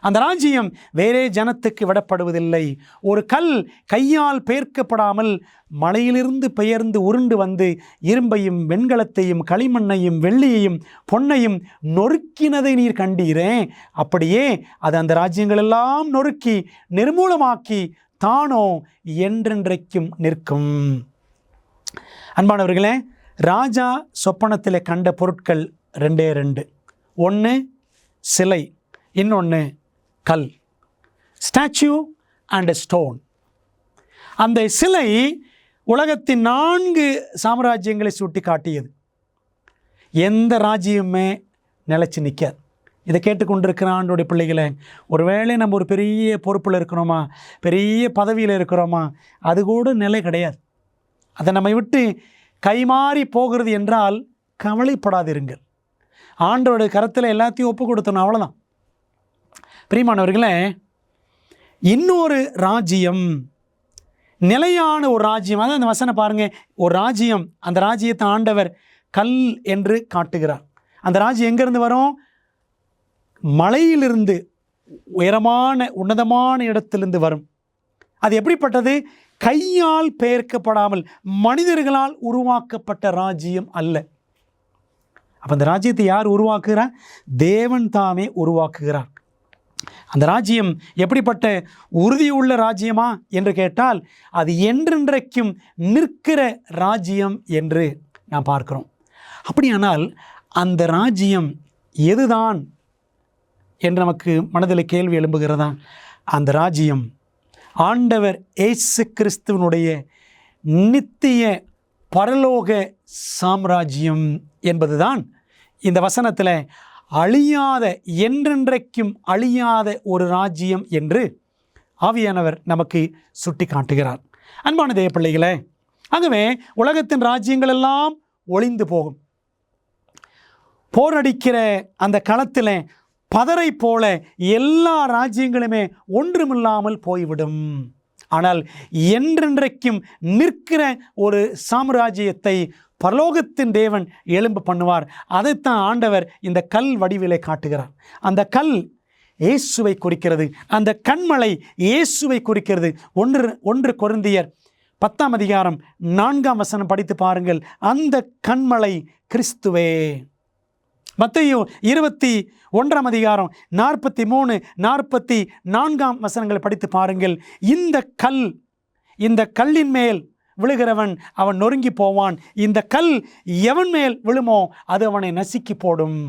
அந்த ராஜ்யம் வேறே ஜனத்துக்கு விடப்படுவதில்லை. ஒரு கல் கையால் பெயர்க்கப்படாமல் மலையிலிருந்து பெயர்ந்து உருண்டு வந்து இரும்பையும் வெண்கலத்தையும் களிமண்ணையும் வெள்ளியையும் பொன்னையும் நொறுக்கினதை நீர் கண்டீரே, அப்படியே அது அந்த ராஜ்யங்களெல்லாம் நொறுக்கி நிர்மூலமாக்கி தானோ என்றென்றைக்கும் நிற்கும். அன்பானவர்களே, ராஜா சொப்பனத்தில் கண்ட பொருட்கள் 2. ஒன்று சிலை, இன்னொன்று கல், ஸ்டாச்சு அண்ட் ஸ்டோன். அந்த சிலை உலகத்தின் 4 சாம்ராஜ்யங்களை சுட்டி காட்டியது. எந்த ராஜ்யமே நிலைச்சு நிற்காது. இதை கேட்டுக்கொண்டிருக்கிற ஆண்டோடைய பிள்ளைகளை, ஒருவேளை நம்ம ஒரு பெரிய பொறுப்பில் இருக்கிறோமா, பெரிய பதவியில் இருக்கிறோமா, அது கூட நிலை கிடையாது. அதை நம்மை விட்டு கைமாறி போகிறது என்றால் கவலைப்படாதிருங்கள். ஆண்டோடைய கரத்தில் எல்லாத்தையும் ஒப்பு கொடுத்தோம், அவ்வளோதான். பிரியமானவர்களே, இன்னொரு ராஜ்யம், நிலையான ஒரு ராஜ்யம், அதான் அந்த வசனம் பாருங்கள். ஒரு ராஜ்யம், அந்த ராஜ்யத்தை ஆண்டவர் கல் என்று காட்டுகிறார். அந்த ராஜ்யம் எங்கேருந்து வரும்? மலையிலிருந்து, உயரமான உன்னதமான இடத்திலிருந்து வரும். அது எப்படிப்பட்டது? கையால் பெயர்க்கப்படாமல் மனிதர்களால் உருவாக்கப்பட்ட ராஜ்யம் அல்ல. அப்போ அந்த ராஜ்யத்தை யார் உருவாக்குகிறார்? தேவன் தாமே உருவாக்குகிறார். அந்த ராஜ்யம் எப்படிப்பட்ட உறுதியுள்ள ராஜ்யமா என்று கேட்டால் அது என்றென்றைக்கும் நிற்கிற ராஜ்யம் என்று நாம் பார்க்கிறோம். அப்படியானால் அந்த ராஜ்யம் எதுதான் என்று நமக்கு மனதில் கேள்வி எழும்புகிறதா? அந்த ராஜ்யம் ஆண்டவர் இயேசு கிறிஸ்துவனுடைய நித்திய பரலோக சாம்ராஜ்யம் என்பதுதான் இந்த வசனத்தில் அழியாத, என்றென்றைக்கும் அழியாத ஒரு ராஜ்யம் என்று ஆவியானவர் நமக்கு சுட்டி காட்டுகிறார். அன்பான தேவ பிள்ளைகளே, ஆகவே உலகத்தின் ராஜ்யங்கள் எல்லாம் ஒளிந்து போகும். போரடிக்கிற அந்த களத்தில் பதரை போல எல்லா ராஜ்யங்களுமே ஒன்றுமில்லாமல் போய்விடும். ஆனால் என்றென்றைக்கும் நிற்கிற ஒரு சாம்ராஜ்யத்தை பரலோகத்தின் தேவன் எழும்ப பண்ணுவார். அதைத்தான் ஆண்டவர் இந்த கல் வடிவிலே காட்டுகிறார். அந்த கல் இயேசுவை குறிக்கிறது. அந்த கண்மலை இயேசுவை குறிக்கிறது. 1 கொரிந்தியர் 10ஆம் அதிகாரம் 4ஆம் வசனம் படித்து பாருங்கள். அந்த கண்மலை கிறிஸ்துவே. மத்தேயு 21ஆம் அதிகாரம் 43, 44ஆம் வசனங்களை படித்து பாருங்கள். இந்த கல்லின் மேல் விழுகிறவன் அவன் நொறுங்கி போவான். இந்த கல் எவன் மேல் விழுமோ அது அவனை நசுக்கி போடும்.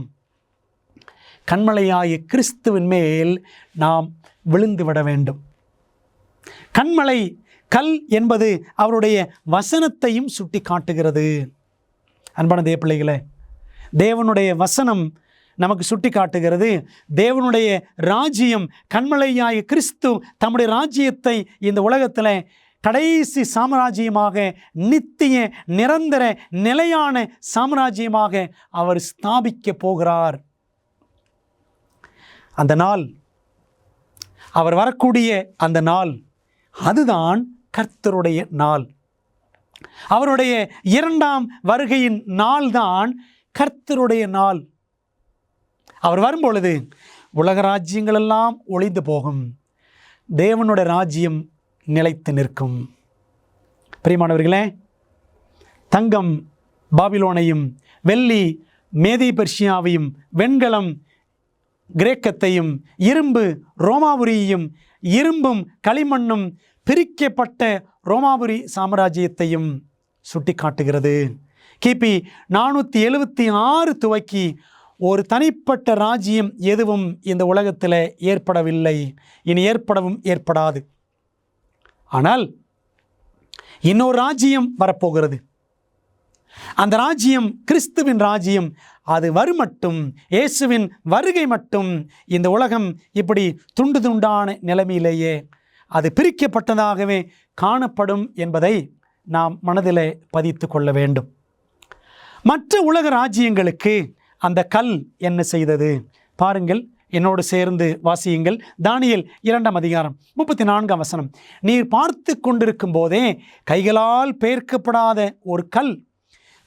கண்மலையாய கிறிஸ்துவின் மேல் நாம் விழுந்து விட வேண்டும். கண்மலை கல் என்பது அவருடைய வசனத்தையும் சுட்டி காட்டுகிறது. அன்பான தேவ பிள்ளைகளே, தேவனுடைய வசனம் நமக்கு சுட்டி காட்டுகிறது. தேவனுடைய ராஜ்யம், கண்மலையாய கிறிஸ்து தம்முடைய ராஜ்யத்தை இந்த உலகத்தில் கடைசி சாம்ராஜ்யமாக, நித்திய நிரந்தர நிலையான சாம்ராஜ்யமாக அவர் ஸ்தாபிக்க போகிறார். அந்த நாள், அவர் வரக்கூடிய அந்த நாள், அதுதான் கர்த்தருடைய நாள். அவருடைய 2ஆம் வருகையின் நாள்தான் கர்த்தருடைய நாள். அவர் வரும்பொழுது உலக ராஜ்யங்கள் எல்லாம் ஒளிந்து போகும். தேவனுடைய ராஜ்யம் நிலைத்து நிற்கும். பிரியமானவர்களே, தங்கம் பாபிலோனையும், வெள்ளி மேதி பெர்ஷியாவையும், வெண்கலம் கிரேக்கத்தையும், இரும்பு ரோமாபுரியையும், இரும்பும் களிமண்ணும் பிரிக்கப்பட்ட ரோமாபுரி சாம்ராஜ்யத்தையும் சுட்டி காட்டுகிறது. கிபி 476 துவக்கி ஒரு தனிப்பட்ட ராஜ்யம் எதுவும் இந்த உலகத்தில் ஏற்படவில்லை, இனி ஏற்படவும் ஏற்படாது. ஆனால் இன்னொரு ராஜ்யம் வரப்போகிறது. அந்த ராஜ்யம் கிறிஸ்துவின் ராஜ்யம். அது வரும் மட்டும், இயேசுவின் வருகை மட்டும் இந்த உலகம் இப்படி துண்டு துண்டான நிலைமையிலேயே அது பிரிக்கப்பட்டதாகவே காணப்படும் என்பதை நாம் மனதிலே பதித்து கொள்ள வேண்டும். மற்ற உலக ராஜ்யங்களுக்கு அந்த கல் என்ன செய்தது? பாருங்கள், என்னோடு சேர்ந்து வாசியுங்கள். தானியேல் 2ஆம் அதிகாரம் 34ஆம் வசனம். நீர் பார்த்து கொண்டிருக்கும் போதே கைகளால் பெயர்க்கப்படாத ஒரு கல்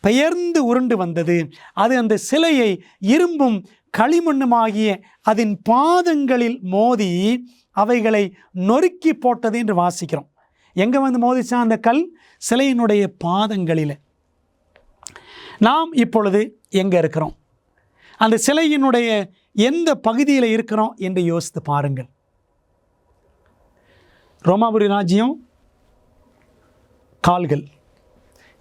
பெயர்ந்து உருண்டு வந்தது. அது அந்த சிலையை இரும்பும் களிமண்ணுமாகிய அதன் பாதங்களில் மோதி அவைகளை நொறுக்கி போட்டது என்று வாசிக்கிறோம். எங்கே வந்து மோதிச்சா அந்த கல்? சிலையினுடைய பாதங்களில். நாம் இப்பொழுது எங்கே இருக்கிறோம்? அந்த சிலையினுடைய எந்த பகுதியில் இருக்கிறோம் என்று யோசித்து பாருங்கள். ரோமாபுரி ராஜ்யம் கால்கள்,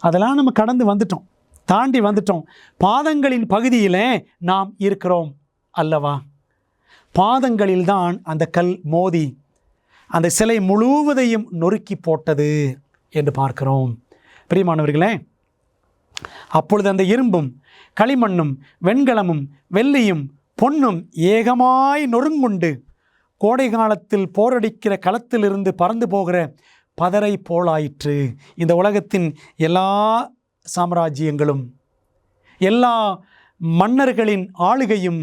அதெல்லாம் நம்ம கடந்து வந்துட்டோம், தாண்டி வந்துட்டோம். பாதங்களின் பகுதியில் நாம் இருக்கிறோம் அல்லவா? பாதங்களில்தான் அந்த கல் மோதி அந்த சிலை முழுவதையும் நொறுக்கி போட்டது என்று பார்க்கிறோம். பிரியமானவர்களே, அப்பொழுது அந்த இரும்பும் களிமண்ணும் வெண்கலமும் வெள்ளியும் பொன்னும் ஏகமாய் நொறுங்குண்டு கோடை காலத்தில் போரடிக்கிற களத்திலிருந்து பறந்து போகிற பதரை போலாயிற்று. இந்த உலகத்தின் எல்லா சாம்ராஜ்யங்களும், எல்லா மன்னர்களின் ஆளுகையும்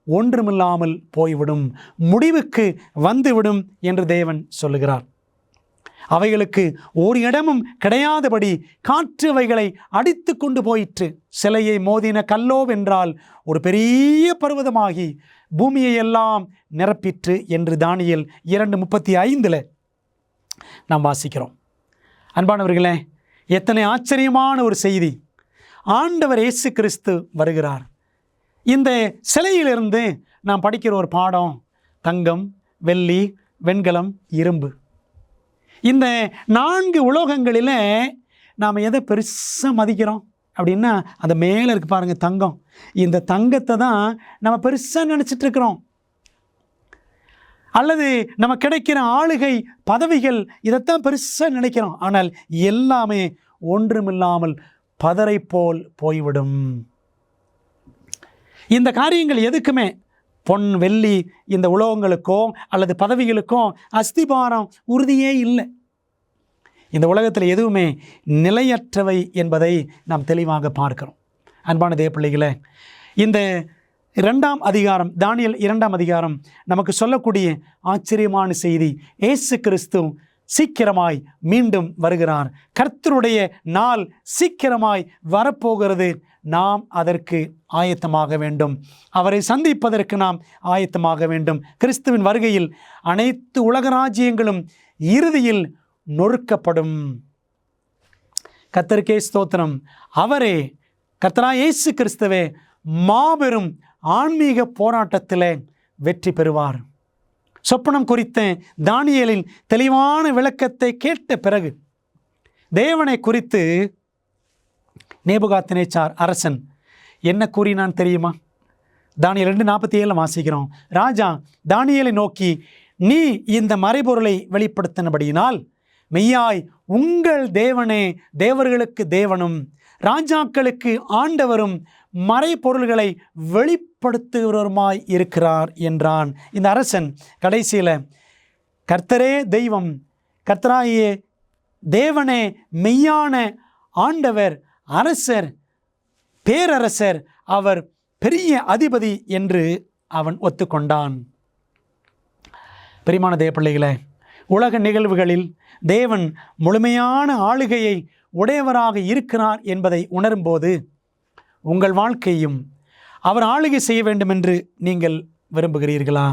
ஒன்றுமில்லாமல் போய்விடும், முடிவுக்கு வந்துவிடும் என்று தேவன் சொல்லுகிறார். அவைகளுக்கு ஒரு இடமும் கிடையாதபடி காற்று அவைகளை அடித்து கொண்டு போயிற்று. சிலையை மோதின கல்லோவென்றால் ஒரு பெரிய பர்வதமாகி பூமியை எல்லாம் நிரப்பிற்று என்று தானியேல் 2:35 நாம் வாசிக்கிறோம். அன்பானவர்களே, எத்தனை ஆச்சரியமான ஒரு செய்தி! ஆண்டவர் இயேசு கிறிஸ்து வருகிறார். இந்த சிலையிலிருந்து நாம் படிக்கிற ஒரு பாடம், தங்கம், வெள்ளி, வெண்கலம், இரும்பு, இந்த 4 உலோகங்களில் நாம் எதை பெருசாக மதிக்கிறோம் அப்படின்னா, அந்த மேலே இருக்கு பாருங்கள் தங்கம். இந்த தங்கத்தை தான் நம்ம பெருசாக நினச்சிட்ருக்கிறோம். அல்லது நம்ம கிடைக்கிற ஆளுகை பதவிகள், இதைத்தான் பெருசாக நினைக்கிறோம். ஆனால் எல்லாமே ஒன்றுமில்லாமல் பதரை போல் போய்விடும். இந்த காரியங்கள் எதுக்குமே, பொன் வெள்ளி இந்த உலோகங்களுக்கோ அல்லது பதவிகளுக்கோ அஸ்திபாரம் உறுதியே இல்லை. இந்த உலகத்தில் எதுவுமே நிலையற்றவை என்பதை நாம் தெளிவாக பார்க்கிறோம். அன்பான தேவ பிள்ளைகளே, இந்த 2ஆம் அதிகாரம், தானியேல் 2ஆம் அதிகாரம் நமக்கு சொல்லக்கூடிய ஆச்சரியமான செய்தி, இயேசு கிறிஸ்து சீக்கிரமாய் மீண்டும் வருகிறார். கர்த்தருடைய நாள் சீக்கிரமாய் வரப்போகிறது. நாம் அதற்கு ஆயத்தமாக வேண்டும். அவரை சந்திப்பதற்கு நாம் ஆயத்தமாக வேண்டும். கிறிஸ்துவின் வருகையில் அனைத்து உலக ராஜ்யங்களும் இறுதியில் நொறுக்கப்படும். கர்த்தருக்கே ஸ்தோத்திரம். அவரே, கர்த்தராகிய இயேசு கிறிஸ்துவே மாபெரும் ஆன்மீக போராட்டத்தில் வெற்றி பெறுவார். சொப்பனம் குறித்த தானியேலின் தெளிவான விளக்கத்தை கேட்ட பிறகு தேவனை குறித்து நேபுகாத்நேச்சார் அரசன் என்ன கூறினான் தெரியுமா? தானியேல் 2:47 வாசிக்கிறோம். ராஜா தானியேலை நோக்கி, நீ இந்த மறைபொருளை வெளிப்படுத்தினபடியினால் மெய்யாய் உங்கள் தேவனே தேவர்களுக்கு தேவனும் ராஜாக்களுக்கு ஆண்டவரும் மறைபொருள்களை வெளிப்படுத்துகிறவருமாய் இருக்கிறார் என்றான். இந்த அரசன் கடைசியில் கர்த்தரே தெய்வம், கர்த்தராகிய தேவனே மெய்யான ஆண்டவர், அரசர், பேரரசர், அவர் பெரிய அதிபதி என்று அவன் ஒத்துக்கொண்டான். பிரியமான தேவ பிள்ளைகளே, உலக நிகழ்வுகளில் தேவன் முழுமையான ஆளுகையை உடையவராக இருக்கிறார் என்பதை உணரும்போது உங்கள் வாழ்க்கையும் அவர் ஆளுகை செய்ய வேண்டும் என்று நீங்கள் விரும்புகிறீர்களா?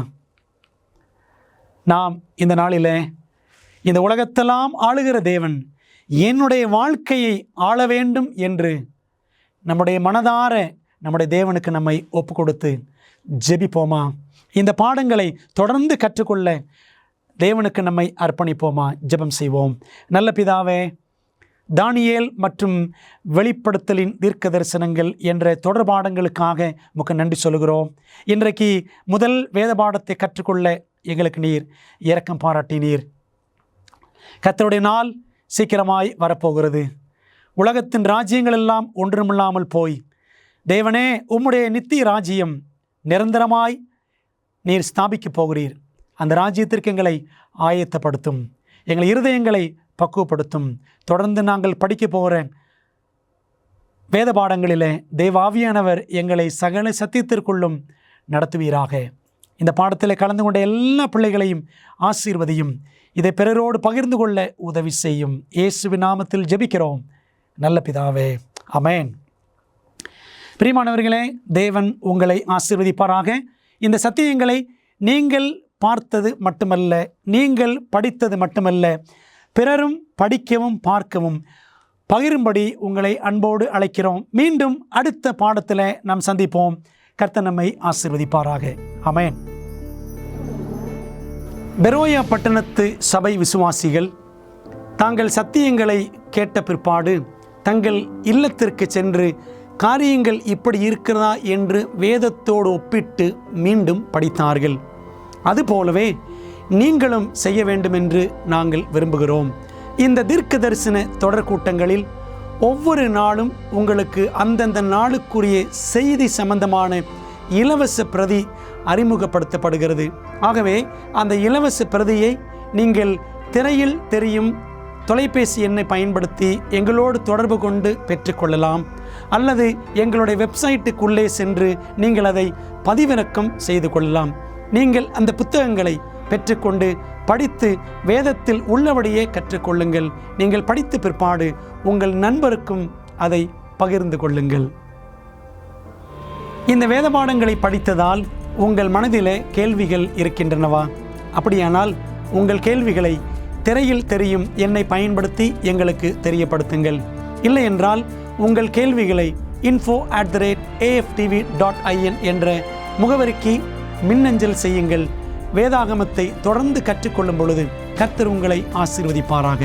நாம் இந்த நாளில் இந்த உலகத்தெல்லாம் ஆளுகிற தேவன் என்னுடைய வாழ்க்கையை ஆள வேண்டும் என்று நம்முடைய மனதார நம்முடைய தேவனுக்கு நம்மை ஒப்பு கொடுத்து ஜெபிப்போமா? இந்த பாடங்களை தொடர்ந்து கற்றுக்கொள்ள தேவனுக்கு நம்மை அர்ப்பணிப்போமா? ஜெபம் செய்வோம். நல்ல பிதாவே, தானியேல் மற்றும் வெளிப்படுத்தலின் தீர்க்க தரிசனங்கள் என்ற தொடர் பாடங்களுக்காக உமக்கு நன்றி சொல்கிறோம். இன்றைக்கு முதல் வேத பாடத்தை கற்றுக்கொள்ள எங்களுக்கு நீர் இரக்கம் பாராட்டினீர். கர்த்தருடைய நாள் சீக்கிரமாய் வரப்போகிறது. உலகத்தின் ராஜ்யங்கள் எல்லாம் ஒன்றுமில்லாமல் போய் தேவனே உம்முடைய நித்திய ராஜ்யம் நிரந்தரமாய் நீர் ஸ்தாபிக்கப் போகிறீர். அந்த ராஜ்யத்திற்கு எங்களை ஆயத்தப்படுத்தும், எங்கள் இருதயங்களை பக்குவப்படுத்தும். தொடர்ந்து நாங்கள் படிக்க போகிற வேத பாடங்களிலே தேவாவியானவர் எங்களை சகல சத்தியத்திற்குள்ளும் நடத்துவீராக. இந்த பாடத்தில் கலந்து கொண்ட எல்லா பிள்ளைகளையும் ஆசீர்வதியும். இதை பிறரோடு பகிர்ந்து கொள்ள உதவி செய்யும். இயேசுவின் நாமத்தில் ஜெபிக்கிறோம் நல்ல பிதாவே, ஆமென். பிரியமானவர்களே, தேவன் உங்களை ஆசீர்வதிப்பாராக. இந்த சத்தியங்களை நீங்கள் பார்த்தது மட்டுமல்ல, நீங்கள் படித்தது மட்டுமல்ல, பிறரும் படிக்கவும் பார்க்கவும் பகிரும்படி உங்களை அன்போடு அழைக்கிறோம். மீண்டும் அடுத்த பாடத்தில் நாம் சந்திப்போம். கர்த்தர் நம்மை ஆசீர்வதிப்பாராக. ஆமென். பெரோயா பட்டணத்து சபை விசுவாசிகள் தாங்கள் சத்தியங்களை கேட்ட பிற்பாடு தங்கள் இல்லத்திற்கு சென்று காரியங்கள் இப்படி இருக்கிறதா என்று வேதத்தோடு ஒப்பிட்டு மீண்டும் படித்தார்கள். அதுபோலவே நீங்களும் செய்ய வேண்டும் என்று நாங்கள் விரும்புகிறோம். இந்த தீர்க்க தரிசன தொடர் கூட்டங்களில் ஒவ்வொரு நாளும் உங்களுக்கு அந்தந்த நாளுக்குரிய செய்தி சம்பந்தமான இலவச பிரதி அறிமுகப்படுத்தப்படுகிறது. ஆகவே அந்த இலவச பிரதியை நீங்கள் திரையில் தெரியும் தொலைபேசி எண்ணை பயன்படுத்தி எங்களோடு தொடர்பு கொண்டு பெற்றுக்கொள்ளலாம். அல்லது எங்களுடைய வெப்சைட்டுக்குள்ளே சென்று நீங்கள் அதை பதிவிறக்கம் செய்து கொள்ளலாம். நீங்கள் அந்த புத்தகங்களை பெற்றுக்கொண்டு படித்து வேதத்தில் உள்ளபடியே கற்றுக்கொள்ளுங்கள். நீங்கள் படித்த பிற்பாடு உங்கள் நண்பருக்கும் அதை பகிர்ந்து கொள்ளுங்கள். இந்த வேத பாடங்களை படித்ததால் உங்கள் மனதிலே கேள்விகள் இருக்கின்றனவா? அப்படியானால் உங்கள் கேள்விகளை திரையில் தெரியும் எண்ணை பயன்படுத்தி எங்களுக்கு தெரியப்படுத்துங்கள். இல்லை என்றால் உங்கள் கேள்விகளை info@aftv.in என்ற முகவரிக்கு மின்னஞ்சல் செய்யுங்கள். வேதாகமத்தை தொடர்ந்து கற்றுக்கொள்ளும் பொழுது கர்த்தர் உங்களை ஆசீர்வதிப்பாராக.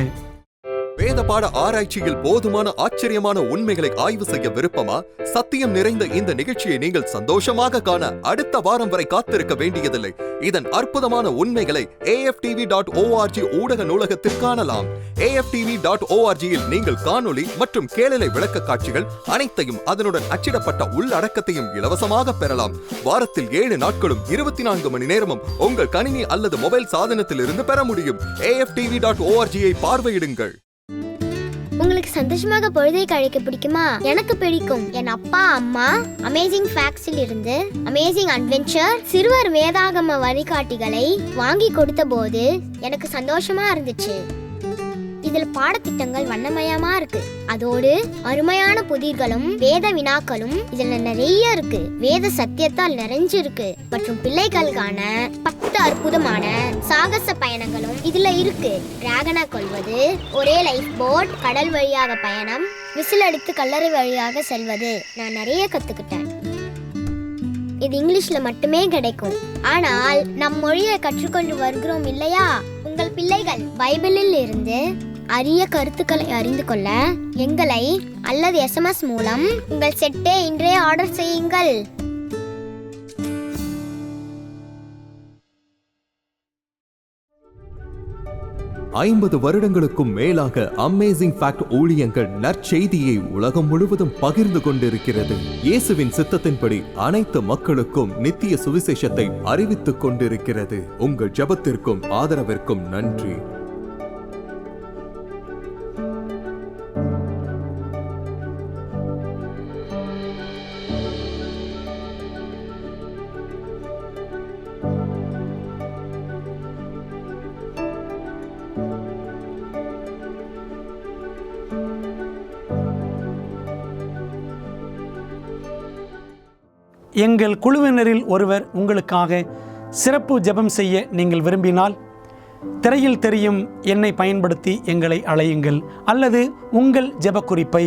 வேத பாட ஆராய்ச்சியில் போதுமான ஆச்சரியமான உண்மைகளை ஆய்வு செய்ய விருப்பமா? சத்தியம் நிறைந்த இந்த நிகழ்ச்சியை நீங்கள் சந்தோஷமாக காண அடுத்த வாரம் வரை காத்திருக்க வேண்டியதில்லை. இதன் அற்புதமான உண்மைகளை AFTV.org ஊடக நூலகத்தில் காணலாம். AFTV.org-இல் நீங்கள் காணொளி மற்றும் கேளலை விளக்க காட்சிகள் அனைத்தையும் அதனுடன் அச்சிடப்பட்ட உள்ளடக்கத்தையும் இலவசமாக பெறலாம். வாரத்தில் 7 நாட்களும் 24 மணி நேரமும் உங்கள் கணினி அல்லது மொபைல் சாதனத்தில் இருந்து பெற முடியும். AFTV.org-ஐ பார்வையிடுங்கள். உங்களுக்கு சந்தோஷமாக பொழுதை கழிக்க பிடிக்குமா? எனக்கு பிடிக்கும். என் அப்பா அம்மா அமேசிங் ஃபேக்ட்ஸில் இருந்து அமேசிங் அட்வென்ச்சர் சிறுவர் வேதாகம வழிகாட்டிகளை வாங்கி கொடுத்த போது எனக்கு சந்தோஷமா இருந்துச்சு. இதுல பாடத்திட்டங்கள் வண்ணமயமா இருக்கு. அதோடு அருமையான புதிர்களும் வேத வினாக்களும் இதுல நிறைய இருக்கு. வேத சத்தியத்தால் நிறைஞ்சிருக்கு. மற்றும் பிள்ளைகளுக்கான 10 அற்புதமான சாகச பயணங்களும் இதுல இருக்கு. டிராகனை கொல்வது, ஒரே லைஃப் போட், கடல் வழியாக பயணம், விசில் அடித்து கல்லறை வழியாக செல்வது, நான் நிறைய கத்துக்கிட்டேன். இது இங்கிலீஷ்ல மட்டுமே கிடைக்கும். ஆனால் நம் மொழியை கற்றுக்கொண்டு வருகிறோம் இல்லையா? உங்கள் பிள்ளைகள் பைபிளில் இருந்து அரிய கருத்துக்களை அறிந்து கொள்ள எங்களை அல்லது SMS மூலம் உங்கள் செட்டை இன்றே ஆர்டர் செய்யுங்கள். ஐம்பது வருடங்களுக்கும் மேலாக அமேசிங் ஃபேக்ட் ஊழியங்கள் நற்செய்தியை உலகம் முழுவதும் பகிர்ந்து கொண்டிருக்கிறது. இயேசுவின் சித்தத்தின்படி அனைத்து மக்களுக்கும் நித்திய சுவிசேஷத்தை அறிவித்துக் கொண்டிருக்கிறது. உங்கள் ஜெபத்திற்கும் ஆதரவிற்கும் நன்றி. எங்கள் குழுவினரில் ஒருவர் உங்களுக்காக சிறப்பு ஜெபம் செய்ய நீங்கள் விரும்பினால் திரையில் தெரியும் எண்ணை பயன்படுத்தி எங்களை அழையுங்கள் அல்லது உங்கள் ஜெப குறிப்பை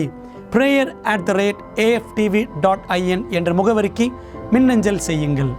prayer@aftv.in என்ற முகவரிக்கு மின்னஞ்சல் செய்யுங்கள்.